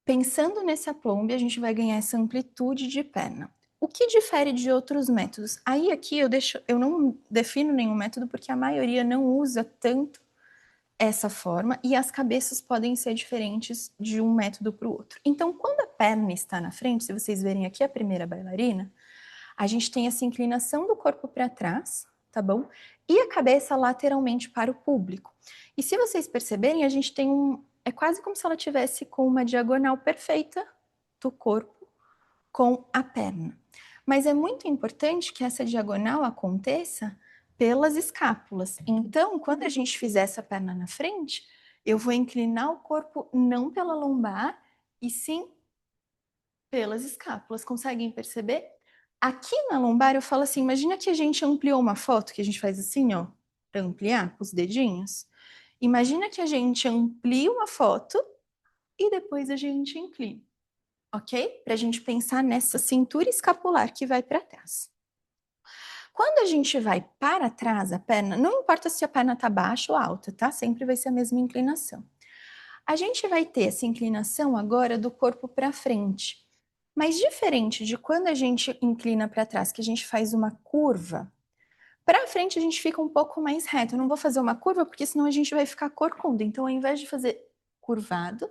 Pensando nesse aplombe, a gente vai ganhar essa amplitude de perna. O que difere de outros métodos? Aí aqui eu não defino nenhum método porque a maioria não usa tanto essa forma e as cabeças podem ser diferentes de um método para o outro. Então, quando a perna está na frente, se vocês verem aqui a primeira bailarina, a gente tem essa inclinação do corpo para trás, tá bom? E a cabeça lateralmente para o público. E se vocês perceberem, a gente tem é quase como se ela tivesse com uma diagonal perfeita do corpo com a perna. Mas é muito importante que essa diagonal aconteça pelas escápulas. Então, quando a gente fizer essa perna na frente, eu vou inclinar o corpo não pela lombar, e sim pelas escápulas. Conseguem perceber? Aqui na lombar eu falo assim, imagina que a gente ampliou uma foto, que a gente faz assim, ó, para ampliar com os dedinhos. Imagina que a gente amplia uma foto e depois a gente inclina, ok? Para a gente pensar nessa cintura escapular que vai para trás. Quando a gente vai para trás a perna, não importa se a perna está baixa ou alta, tá? Sempre vai ser a mesma inclinação. A gente vai ter essa inclinação agora do corpo para frente. Mas diferente de quando a gente inclina para trás, que a gente faz uma curva, para frente a gente fica um pouco mais reto. Eu não vou fazer uma curva porque senão a gente vai ficar corcunda. Então, ao invés de fazer curvado,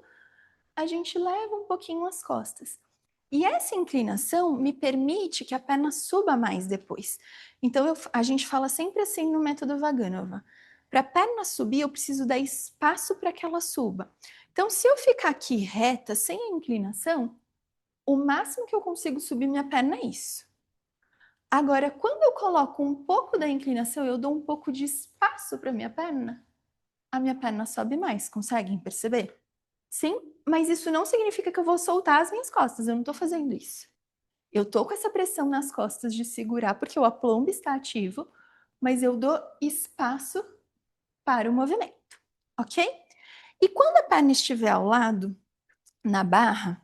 a gente leva um pouquinho as costas. E essa inclinação me permite que a perna suba mais depois. Então, a gente fala sempre assim no método Vaganova. Para a perna subir, eu preciso dar espaço para que ela suba. Então, se eu ficar aqui reta, sem a inclinação, o máximo que eu consigo subir minha perna é isso. Agora, quando eu coloco um pouco da inclinação, eu dou um pouco de espaço para a minha perna sobe mais. Conseguem perceber? Sim, mas isso não significa que eu vou soltar as minhas costas. Eu não estou fazendo isso. Eu estou com essa pressão nas costas de segurar, porque o aplombo está ativo, mas eu dou espaço para o movimento, ok? E quando a perna estiver ao lado, na barra,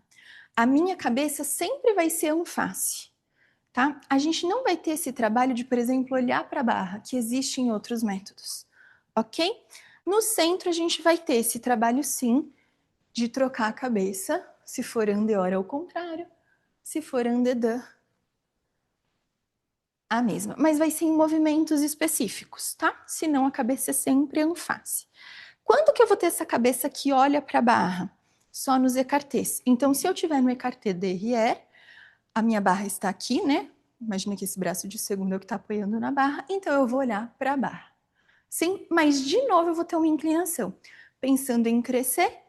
a minha cabeça sempre vai ser um face. Tá? A gente não vai ter esse trabalho de, por exemplo, olhar para a barra, que existe em outros métodos, ok? No centro, a gente vai ter esse trabalho, sim, de trocar a cabeça, se for andeor ao contrário, se for andedã, a mesma. Mas vai ser em movimentos específicos, tá? Senão a cabeça é sempre en face. Quando que eu vou ter essa cabeça que olha para a barra? Só nos écartés. Então, se eu tiver no écarté derrière, a minha barra está aqui, né? Imagina que esse braço de segunda é o que está apoiando na barra, então eu vou olhar para a barra. Sim, mas de novo eu vou ter uma inclinação. Pensando em crescer,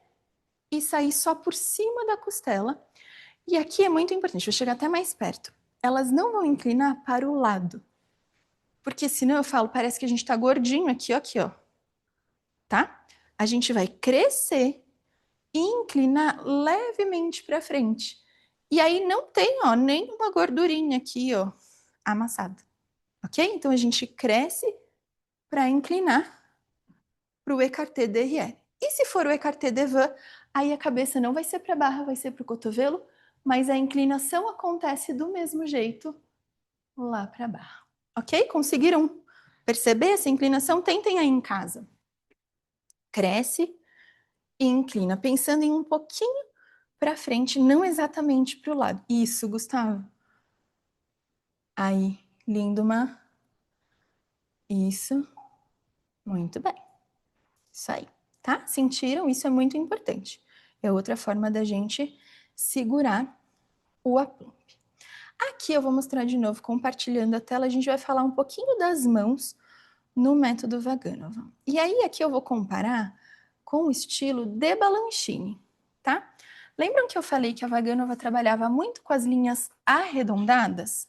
e sair só por cima da costela. E aqui é muito importante, vou chegar até mais perto. Elas não vão inclinar para o lado. Porque senão eu falo, parece que a gente tá gordinho aqui, ó. Tá? A gente vai crescer e inclinar levemente para frente. E aí não tem, ó, nenhuma gordurinha aqui, ó, amassada. Ok? Então a gente cresce para inclinar para o écarté derrière. E se for o écarté devant, aí a cabeça não vai ser para a barra, vai ser para o cotovelo, mas a inclinação acontece do mesmo jeito lá para a barra. Ok? Conseguiram perceber essa inclinação? Tentem aí em casa. Cresce e inclina, pensando em um pouquinho para frente, não exatamente para o lado. Isso, Gustavo. Aí, Linduma. Isso. Muito bem. Isso aí, tá? Sentiram? Isso é muito importante. É outra forma da gente segurar o aplomb. Aqui eu vou mostrar de novo, compartilhando a tela, a gente vai falar um pouquinho das mãos no método Vaganova. E aí aqui eu vou comparar com o estilo de Balanchine, tá? Lembram que eu falei que a Vaganova trabalhava muito com as linhas arredondadas?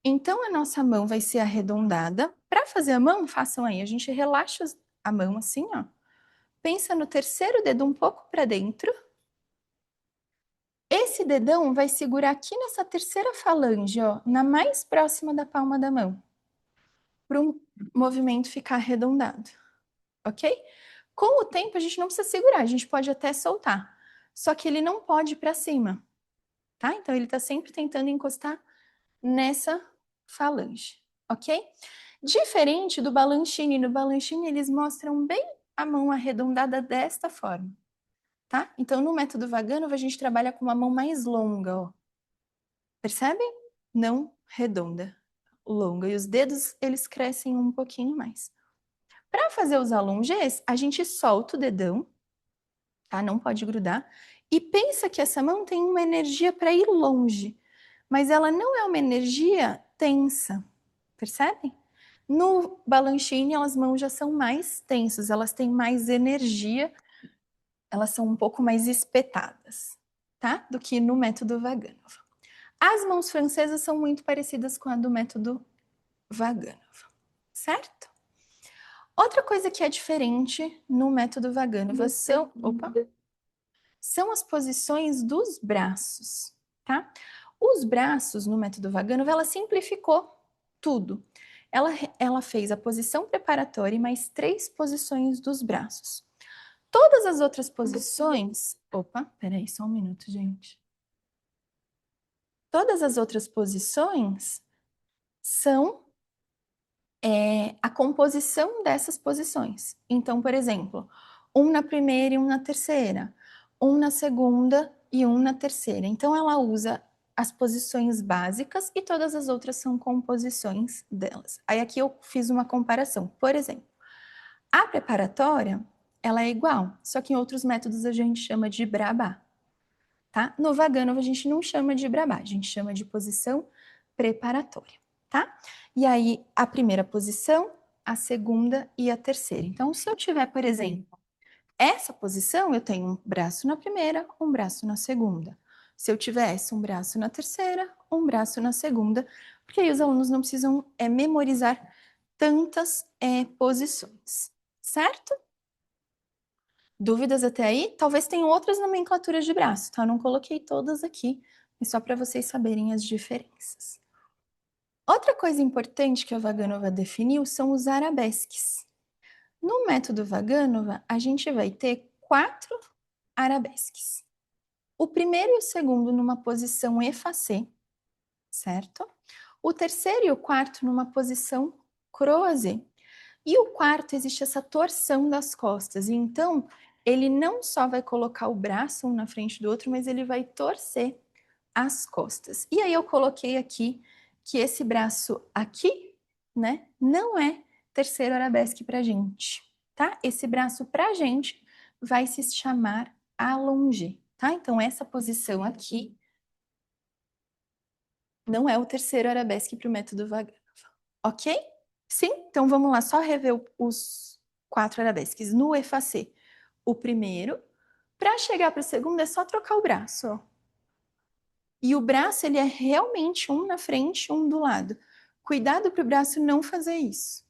Então a nossa mão vai ser arredondada. Para fazer a mão, façam aí, a gente relaxa a mão assim, ó. Pensa no terceiro dedo um pouco para dentro. Esse dedão vai segurar aqui nessa terceira falange, ó, na mais próxima da palma da mão, para o movimento ficar arredondado, ok? Com o tempo, a gente não precisa segurar, a gente pode até soltar. Só que ele não pode ir para cima, tá? Então, ele está sempre tentando encostar nessa falange, ok? Diferente do Balanchine. No Balanchine, eles mostram bem a mão arredondada desta forma. Tá? Então, no método Vaganov, a gente trabalha com uma mão mais longa, ó. Percebem? Não redonda, longa. E os dedos, eles crescem um pouquinho mais. Para fazer os allongés, a gente solta o dedão, tá? Não pode grudar. E pensa que essa mão tem uma energia para ir longe, mas ela não é uma energia tensa, percebem? No Balanchine, as mãos já são mais tensas, elas têm mais energia, elas são um pouco mais espetadas, tá? Do que no método Vaganov. As mãos francesas são muito parecidas com a do método Vaganov, certo? Outra coisa que é diferente no método Vaganov são as posições dos braços, tá? Os braços no método Vaganov, ela simplificou tudo. Ela fez a posição preparatória e mais 3 posições dos braços. Todas as outras posições... Opa, peraí, só um minuto, gente. Todas as outras posições são a composição dessas posições. Então, por exemplo, um na primeira e um na terceira, um na segunda e um na terceira. Então, ela usa as posições básicas e todas as outras são composições delas. Aí aqui eu fiz uma comparação. Por exemplo, a preparatória, ela é igual, só que em outros métodos a gente chama de brabá, tá? No Vaganov a gente não chama de brabá, a gente chama de posição preparatória, tá? E aí a primeira posição, a segunda e a terceira. Então, se eu tiver, por exemplo, essa posição, eu tenho um braço na primeira, um braço na segunda. Se eu tivesse um braço na terceira, um braço na segunda, porque aí os alunos não precisam memorizar tantas posições, certo? Dúvidas até aí? Talvez tenham outras nomenclaturas de braço, tá? Eu não coloquei todas aqui, mas só para vocês saberem as diferenças. Outra coisa importante que a Vaganova definiu são os arabesques. No método Vaganova, a gente vai ter 4 arabesques. O primeiro e o segundo numa posição effacé, certo? O terceiro e o quarto numa posição croisé. E o quarto existe essa torção das costas. E então, ele não só vai colocar o braço um na frente do outro, mas ele vai torcer as costas. E aí eu coloquei aqui que esse braço aqui, né, não é terceiro arabesque pra gente, tá? Esse braço pra gente vai se chamar allongé, tá? Então essa posição aqui não é o terceiro arabesque para o método Vaganova, ok? Sim? Então vamos lá, só rever os 4 arabesques. No effacé, o primeiro, Para chegar para o segundo é só trocar o braço, ó. E o braço, ele é realmente um na frente, um do lado. Cuidado para o braço não fazer isso,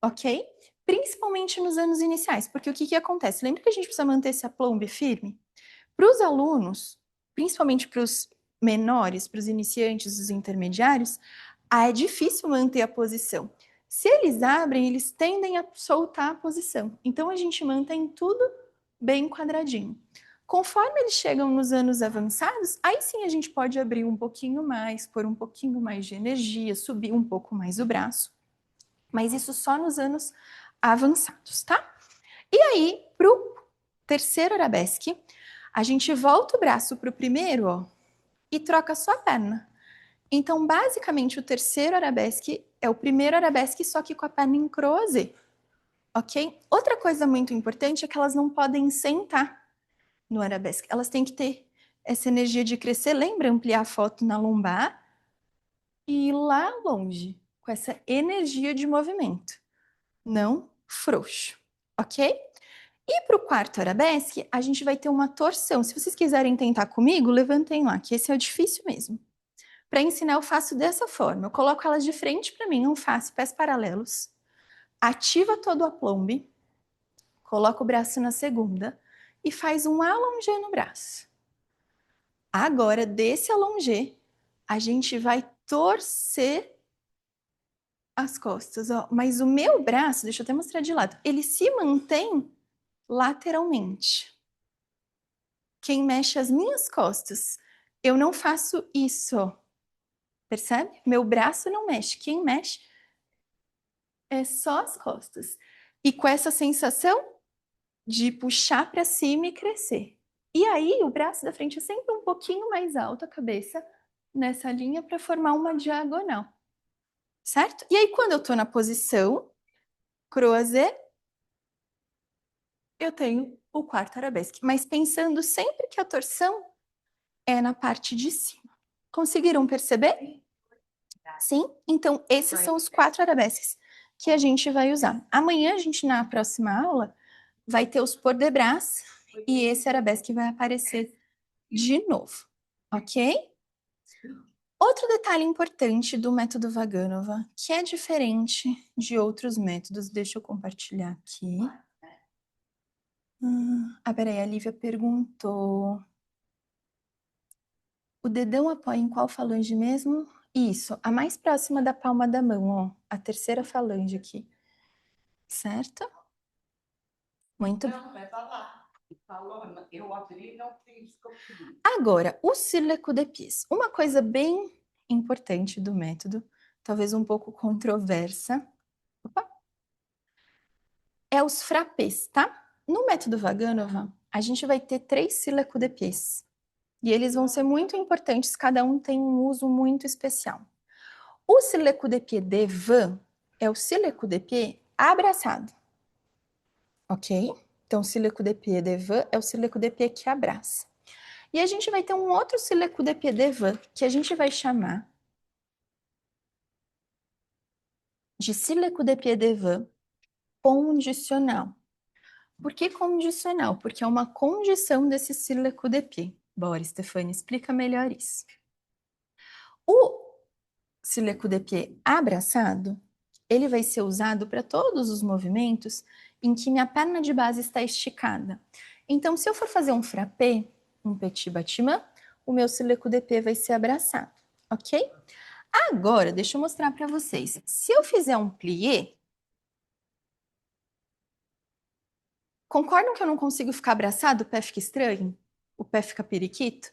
ok? Principalmente nos anos iniciais, porque o que acontece? Lembra que a gente precisa manter esse aplombe firme? Para os alunos, principalmente para os menores, para os iniciantes, os intermediários, é difícil manter a posição. Se eles abrem, eles tendem a soltar a posição. Então a gente mantém tudo bem quadradinho. Conforme eles chegam nos anos avançados, aí sim a gente pode abrir um pouquinho mais, pôr um pouquinho mais de energia, subir um pouco mais o braço. Mas isso só nos anos avançados, tá? E aí, pro terceiro arabesque, a gente volta o braço pro primeiro, ó, e troca só a perna. Então, basicamente, o terceiro arabesque é o primeiro arabesque, só que com a perna em croisé, ok? Outra coisa muito importante é que elas não podem sentar no arabesque. Elas têm que ter essa energia de crescer. Lembra ampliar a foto na lombar e ir lá longe, com essa energia de movimento. Não frouxo, ok? E para o quarto arabesque, a gente vai ter uma torção. Se vocês quiserem tentar comigo, levantem lá, que esse é o difícil mesmo. Para ensinar, eu faço dessa forma. Eu coloco elas de frente para mim, não faço pés paralelos. Ativa todo o aplombe, coloca o braço na segunda e faz um allongé no braço. Agora, desse allongé, a gente vai torcer as costas, ó. Mas o meu braço, deixa eu até mostrar de lado, ele se mantém lateralmente. Quem mexe as minhas costas, eu não faço isso, ó. Percebe? Meu braço não mexe. Quem mexe é só as costas. E com essa sensação de puxar para cima e crescer. E aí, o braço da frente é sempre um pouquinho mais alto, a cabeça nessa linha para formar uma diagonal. Certo? E aí, quando eu estou na posição croisé, eu tenho o quarto arabesque. Mas pensando sempre que a torção é na parte de cima. Conseguiram perceber? Sim? Então, esses são os 4 arabesques que a gente vai usar. Amanhã, a gente, na próxima aula, vai ter os pôr de brás e esse arabesque vai aparecer de novo, ok? Outro detalhe importante do método Vaganova, que é diferente de outros métodos, deixa eu compartilhar aqui. Peraí, a Lívia perguntou. O dedão apoia em qual falange mesmo? Isso, a mais próxima da palma da mão, ó, a terceira falange aqui. Certo? Muito bem. Não, mas olha lá. Falou, eu abri e não fiz o que eu pedi. Agora, o sur le coup de pied. Uma coisa bem importante do método, talvez um pouco controversa, opa, é os frappés, tá? No método Vaganova, a gente vai ter 3 sur le coup de pied. E eles vão ser muito importantes, cada um tem um uso muito especial. O sur le coup de pied de van é o sur le coup de pied abraçado, ok? Então, sur le coup de pied de van é o sur le coup de pied que abraça. E a gente vai ter um outro sur le coup de pied de van, que a gente vai chamar de sur le coup de pied de van condicional. Por que condicional? Porque é uma condição desse sur le coup de pied. Bora, Stefania, explica melhor isso. O sur le coup de pied abraçado, ele vai ser usado para todos os movimentos em que minha perna de base está esticada. Então, se eu for fazer um frappé, um petit bâtiment, o meu sur le coup de pied vai ser abraçado, ok? Agora, deixa eu mostrar para vocês. Se eu fizer um plié, concordam que eu não consigo ficar abraçado? O pé fica estranho? O pé fica periquito?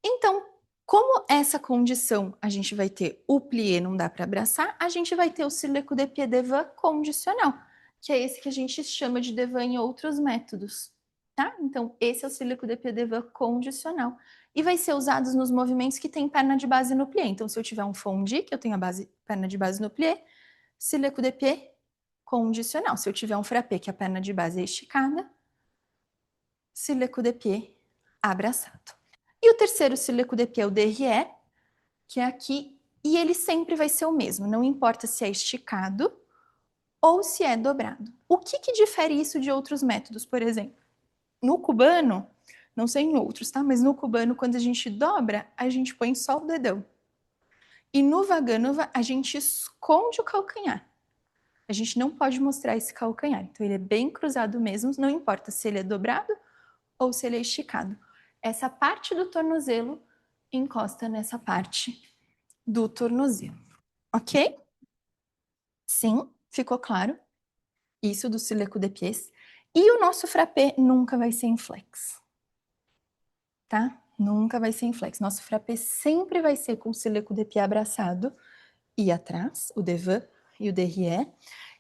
Então, como essa condição a gente vai ter o plié, não dá para abraçar, a gente vai ter o sur le coup de pied devant condicional, que é esse que a gente chama de devant em outros métodos, tá? Então, esse é o sur le coup de pied devant condicional. E vai ser usado nos movimentos que tem perna de base no plié. Então, se eu tiver um fondue, que eu tenho a base, perna de base no plié, sur le coup de pied condicional. Se eu tiver um frappé, que a perna de base é esticada, sur le coup de pied abraçado. E o terceiro sur le coup de pied é o derrière, que é aqui, e ele sempre vai ser o mesmo, não importa se é esticado ou se é dobrado. O que difere isso de outros métodos, por exemplo? No cubano, não sei em outros, tá? Mas no cubano, quando a gente dobra, a gente põe só o dedão. E no Vaganova, a gente esconde o calcanhar. A gente não pode mostrar esse calcanhar. Então, ele é bem cruzado mesmo, não importa se ele é dobrado ou se ele é esticado. Essa parte do tornozelo encosta nessa parte do tornozelo. Ok? Sim, ficou claro? Isso do sileco de pies. E o nosso frappé nunca vai ser em flex. Tá? Nunca vai ser em flex. Nosso frappé sempre vai ser com o sileco de pied abraçado e atrás, o devant e o derrière.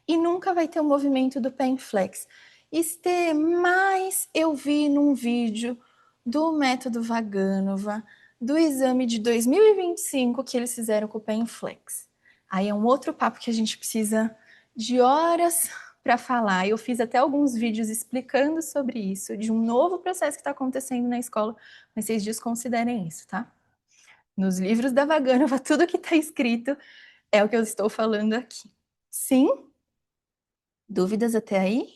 E nunca vai ter o movimento do pé em flex. Este mais eu vi num vídeo do método Vaganova, do exame de 2025 que eles fizeram com o pé em flex. Aí é um outro papo que a gente precisa de horas para falar. Eu fiz até alguns vídeos explicando sobre isso, de um novo processo que está acontecendo na escola, mas vocês desconsiderem isso, tá? Nos livros da Vaganova, tudo que está escrito é o que eu estou falando aqui. Sim? Dúvidas até aí?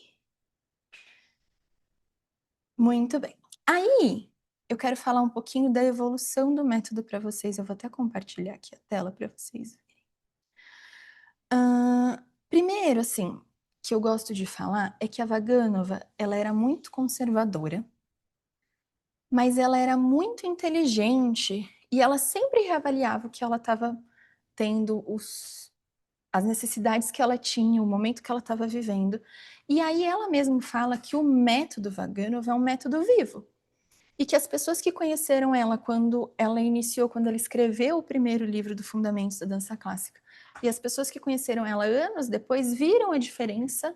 Muito bem. Aí, eu quero falar um pouquinho da evolução do método para vocês. Eu vou até compartilhar aqui a tela para vocês verem. Primeiro, assim, que eu gosto de falar é que a Vaganova, ela era muito conservadora, mas ela era muito inteligente e ela sempre reavaliava o que ela estava tendo, as necessidades que ela tinha, o momento que ela estava vivendo. E aí ela mesma fala que o método Vaganova é um método vivo. E que as pessoas que conheceram ela quando ela iniciou, quando ela escreveu o primeiro livro do Fundamentos da Dança Clássica, e as pessoas que conheceram ela anos depois viram a diferença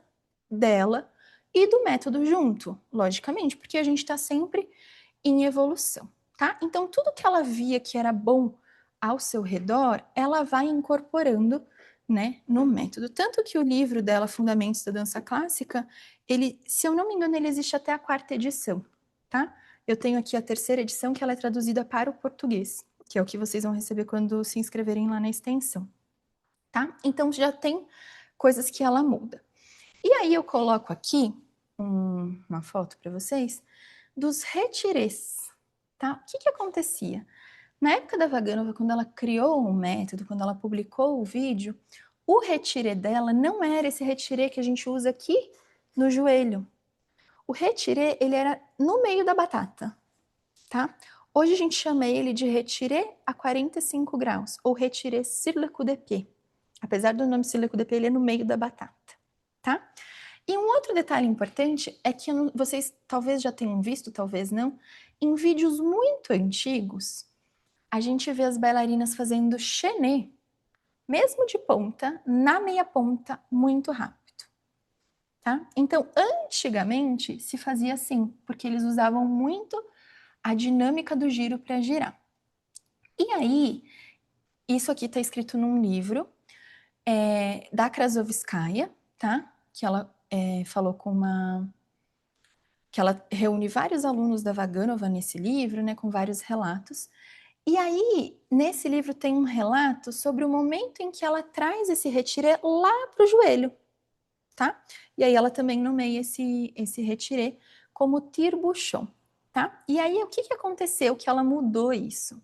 dela e do método junto, logicamente, porque a gente está sempre em evolução, tá? Então, tudo que ela via que era bom ao seu redor, ela vai incorporando, né, no método. Tanto que o livro dela, Fundamentos da Dança Clássica, ele, se eu não me engano, ele existe até a 4ª edição, tá? Eu tenho aqui a 3ª edição, que ela é traduzida para o português, que é o que vocês vão receber quando se inscreverem lá na extensão, tá? Então, já tem coisas que ela muda. E aí eu coloco aqui uma foto para vocês dos retirés, tá? O que acontecia? Na época da Vaganova, quando ela criou o método, quando ela publicou o vídeo, o retiré dela não era esse retiré que a gente usa aqui no joelho. O retiré, ele era no meio da batata, tá? Hoje a gente chama ele de retiré a 45 graus, ou retiré sur le coup de pied. Apesar do nome sur le coup de pied, ele é no meio da batata, tá? E um outro detalhe importante é que vocês talvez já tenham visto, talvez não, em vídeos muito antigos, a gente vê as bailarinas fazendo chené, mesmo de ponta, na meia ponta, muito rápido. Tá? Então, antigamente se fazia assim, porque eles usavam muito a dinâmica do giro para girar. E aí, isso aqui está escrito num livro da Krasovskaya, tá? Que ela falou com que ela reúne vários alunos da Vaganova nesse livro, né, com vários relatos. E aí, nesse livro tem um relato sobre o momento em que ela traz esse retiré lá para o joelho, tá? E aí ela também nomeia esse retiré como tire-bouchon, tá? E aí, o que aconteceu que ela mudou isso?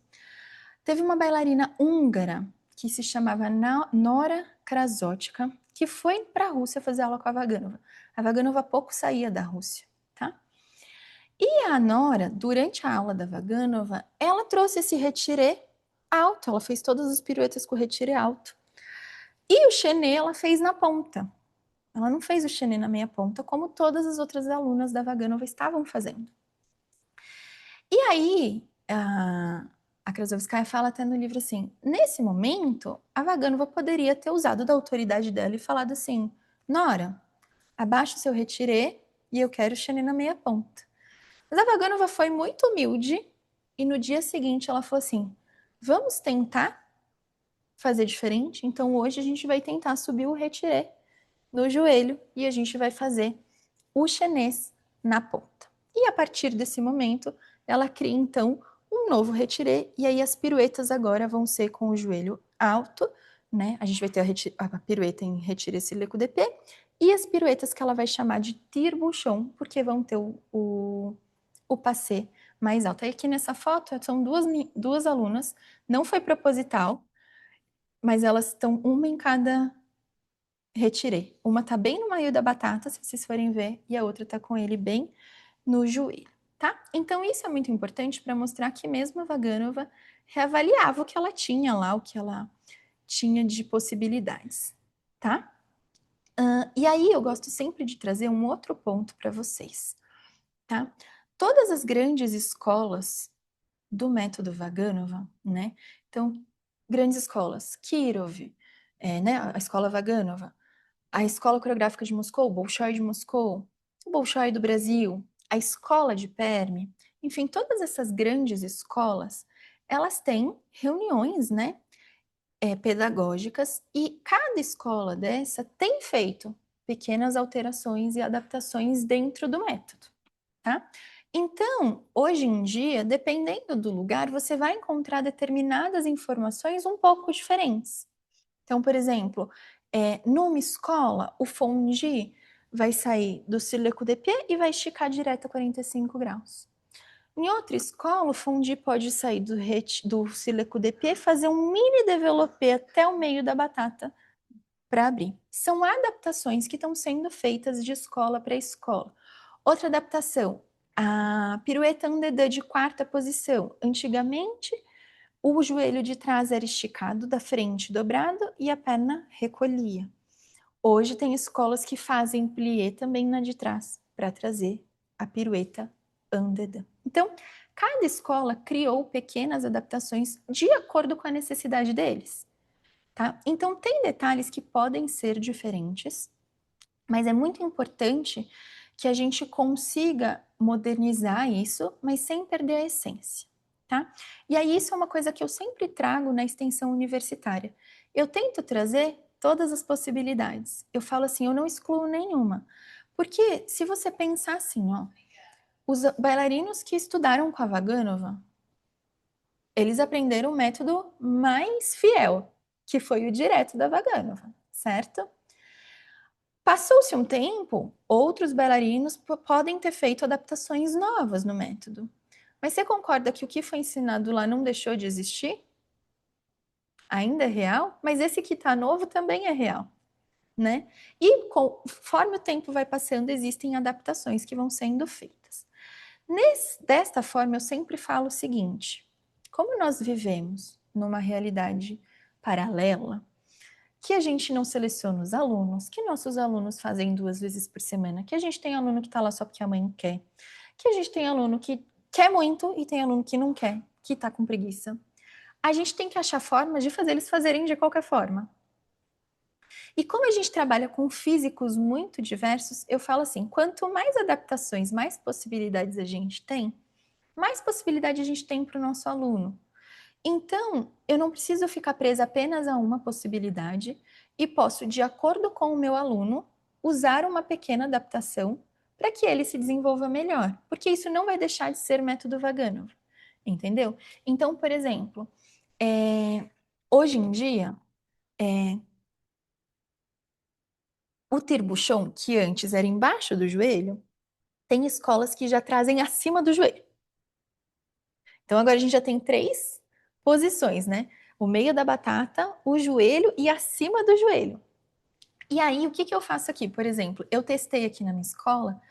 Teve uma bailarina húngara que se chamava Nora Krasótica, que foi para a Rússia fazer aula com a Vaganova. A Vaganova pouco saía da Rússia, tá? E a Nora, durante a aula da Vaganova, ela trouxe esse retiré alto, ela fez todas as piruetas com o retiré alto. E o chené ela fez na ponta. Ela não fez o chené na meia ponta, como todas as outras alunas da Vaganova estavam fazendo. E aí, a Krasovskaya fala até no livro assim, nesse momento, a Vaganova poderia ter usado da autoridade dela e falado assim, Nora, abaixa o seu retiré e eu quero o chené na meia ponta. Mas a Vaganova foi muito humilde e no dia seguinte ela falou assim, vamos tentar fazer diferente? Então hoje a gente vai tentar subir o retiré no joelho e a gente vai fazer o chenês na ponta. E a partir desse momento, ela cria então um novo retiré e aí as piruetas agora vão ser com o joelho alto, né? A gente vai ter a pirueta em retiré sur le coup de pied E as piruetas que ela vai chamar de tire-bouchon, porque vão ter o passé mais alto. Aí aqui nessa foto são duas alunas, não foi proposital, mas elas estão uma em cada retiré. Uma tá bem no meio da batata, se vocês forem ver, e a outra tá com ele bem no joelho, tá? Então isso é muito importante para mostrar que mesmo a Vaganova reavaliava o que ela tinha lá, o que ela tinha de possibilidades, tá? E aí eu gosto sempre de trazer um outro ponto para vocês, tá? Todas as grandes escolas do método Vaganova, né? Então, grandes escolas, Kirov, né? A escola Vaganova, a Escola Coreográfica de Moscou, o Bolshoi de Moscou, o Bolshoi do Brasil, a Escola de Perm, enfim, todas essas grandes escolas, elas têm reuniões, né? Pedagógicas, e cada escola dessa tem feito pequenas alterações e adaptações dentro do método, tá? Então, hoje em dia, dependendo do lugar, você vai encontrar determinadas informações um pouco diferentes. Então, por exemplo, numa escola, o fondue vai sair do sileco de pied e vai esticar direto a 45 graus. Em outra escola, o fondue pode sair do sileco de pied e fazer um mini développé até o meio da batata para abrir. São adaptações que estão sendo feitas de escola para escola. Outra adaptação, a pirueta en dedans de quarta posição. Antigamente, o joelho de trás era esticado, da frente dobrado e a perna recolhia. Hoje tem escolas que fazem plié também na de trás, para trazer a pirueta en dedans. Então, cada escola criou pequenas adaptações de acordo com a necessidade deles, tá? Então, tem detalhes que podem ser diferentes, mas é muito importante que a gente consiga modernizar isso, mas sem perder a essência, tá? E aí isso é uma coisa que eu sempre trago na extensão universitária. Eu tento trazer todas as possibilidades. Eu falo assim, eu não excluo nenhuma. Porque se você pensar assim, ó, os bailarinos que estudaram com a Vaganova, eles aprenderam o método mais fiel, que foi o direto da Vaganova, certo? Passou-se um tempo, outros bailarinos podem ter feito adaptações novas no método. Mas você concorda que o que foi ensinado lá não deixou de existir? Ainda é real, mas esse que está novo também é real, né? E conforme o tempo vai passando, existem adaptações que vão sendo feitas. Desta forma, eu sempre falo o seguinte: como nós vivemos numa realidade paralela, que a gente não seleciona os alunos, que nossos alunos fazem 2 vezes por semana, que a gente tem aluno que está lá só porque a mãe quer, que a gente tem aluno que quer muito e tem aluno que não quer, que está com preguiça. A gente tem que achar formas de fazer eles fazerem de qualquer forma. E como a gente trabalha com físicos muito diversos, eu falo assim, quanto mais adaptações, mais possibilidades a gente tem, mais possibilidade a gente tem para o nosso aluno. Então, eu não preciso ficar presa apenas a uma possibilidade e posso, de acordo com o meu aluno, usar uma pequena adaptação para que ele se desenvolva melhor, porque isso não vai deixar de ser método Vaganov, entendeu? Então, por exemplo, hoje em dia, o tire-bouchon, que antes era embaixo do joelho, tem escolas que já trazem acima do joelho. Então, agora a gente já tem 3 posições, né? O meio da batata, o joelho e acima do joelho. E aí, o que eu faço aqui? Por exemplo, eu testei aqui na minha escola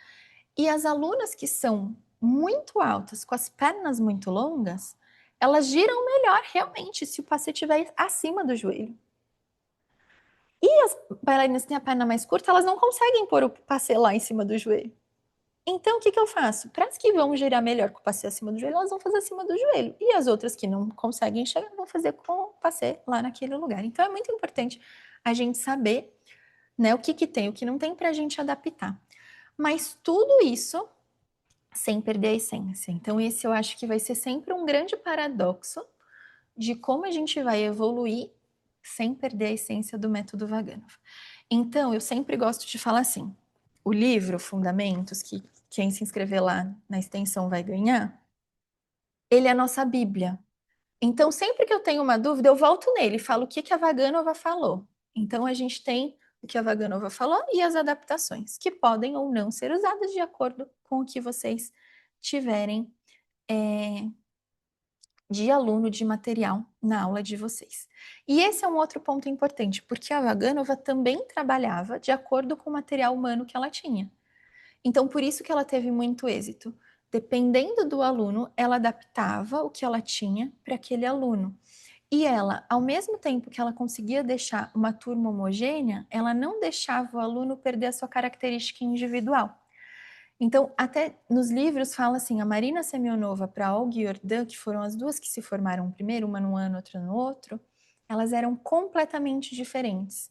e as alunas que são muito altas, com as pernas muito longas, elas giram melhor realmente se o passe estiver acima do joelho. E as bailarinas que têm a perna mais curta, elas não conseguem pôr o passe lá em cima do joelho. Então, o que eu faço? Para as que vão girar melhor com o passe acima do joelho, elas vão fazer acima do joelho. E as outras que não conseguem chegar, vão fazer com o passe lá naquele lugar. Então, é muito importante a gente saber, né, o que tem, o que não tem para a gente adaptar. Mas tudo isso sem perder a essência. Então, esse eu acho que vai ser sempre um grande paradoxo de como a gente vai evoluir sem perder a essência do método Vaganov. Então, eu sempre gosto de falar assim, o livro Fundamentos, que quem se inscrever lá na extensão vai ganhar, ele é a nossa Bíblia. Então, sempre que eu tenho uma dúvida, eu volto nele e falo o que a Vaganova falou. Então, a gente tem o que a Vaganova falou e as adaptações, que podem ou não ser usadas de acordo com o que vocês tiverem de aluno de material na aula de vocês. E esse é um outro ponto importante, porque a Vaganova também trabalhava de acordo com o material humano que ela tinha. Então, por isso que ela teve muito êxito. Dependendo do aluno, ela adaptava o que ela tinha para aquele aluno. E ela, ao mesmo tempo que ela conseguia deixar uma turma homogênea, ela não deixava o aluno perder a sua característica individual. Então, até nos livros fala assim, a Marina Semionova para a Olga Yordan, que foram as duas que se formaram primeiro, uma num ano, outra no outro, elas eram completamente diferentes.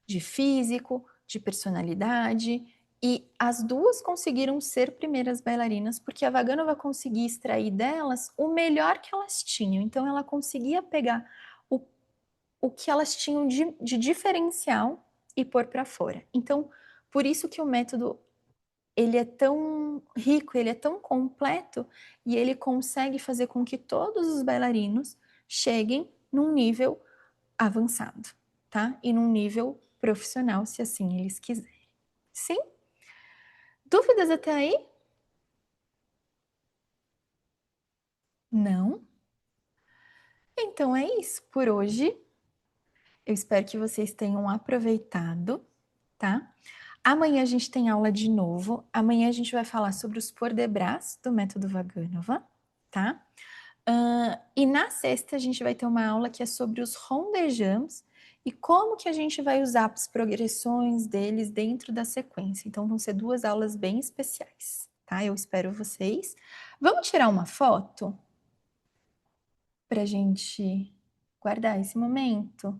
De físico, de personalidade, e as duas conseguiram ser primeiras bailarinas, porque a Vaganova conseguia extrair delas o melhor que elas tinham. Então, ela conseguia pegar o que elas tinham de diferencial e pôr para fora. Então, por isso que o método ele é tão rico, ele é tão completo e ele consegue fazer com que todos os bailarinos cheguem num nível avançado, tá? E num nível profissional, se assim eles quiserem. Sim? Dúvidas até aí? Não? Então é isso por hoje. Eu espero que vocês tenham aproveitado, tá? Amanhã a gente tem aula de novo. Amanhã a gente vai falar sobre os por debras do método Vaganova, tá? E na sexta a gente vai ter uma aula que é sobre os rondejams e como que a gente vai usar as progressões deles dentro da sequência. Então vão ser duas aulas bem especiais, tá? Eu espero vocês. Vamos tirar uma foto para a gente guardar esse momento.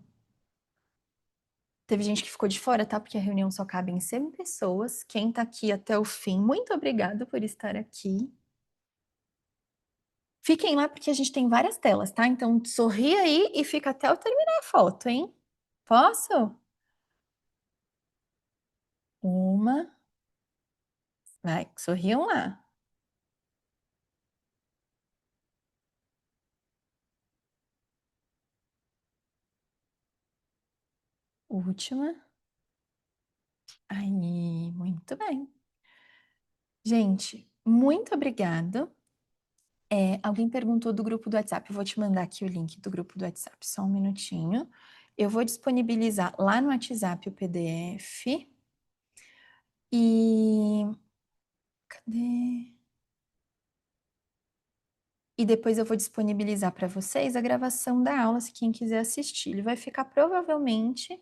Teve gente que ficou de fora, tá? Porque a reunião só cabe em 100 pessoas. Quem tá aqui até o fim, muito obrigado por estar aqui. Fiquem lá porque a gente tem várias telas, tá? Então sorri aí e fica até eu terminar a foto, hein? Posso? Uma. Vai, sorriam lá. Última. Aí, muito bem. Gente, muito obrigado. Alguém perguntou do grupo do WhatsApp. Eu vou te mandar aqui o link do grupo do WhatsApp. Só um minutinho. Eu vou disponibilizar lá no WhatsApp o PDF. E. Cadê? E depois eu vou disponibilizar para vocês a gravação da aula, se quem quiser assistir. Ele vai ficar provavelmente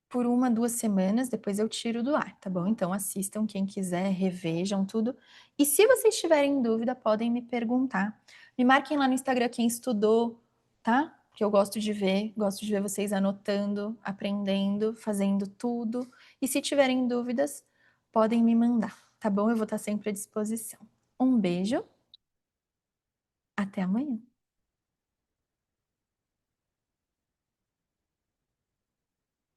por 1, 2 semanas, depois eu tiro do ar, tá bom? Então assistam quem quiser, revejam tudo. E se vocês tiverem dúvida, podem me perguntar. Me marquem lá no Instagram quem estudou, tá? Que eu gosto de ver vocês anotando, aprendendo, fazendo tudo. E se tiverem dúvidas, podem me mandar, tá bom? Eu vou estar sempre à disposição. Um beijo, até amanhã.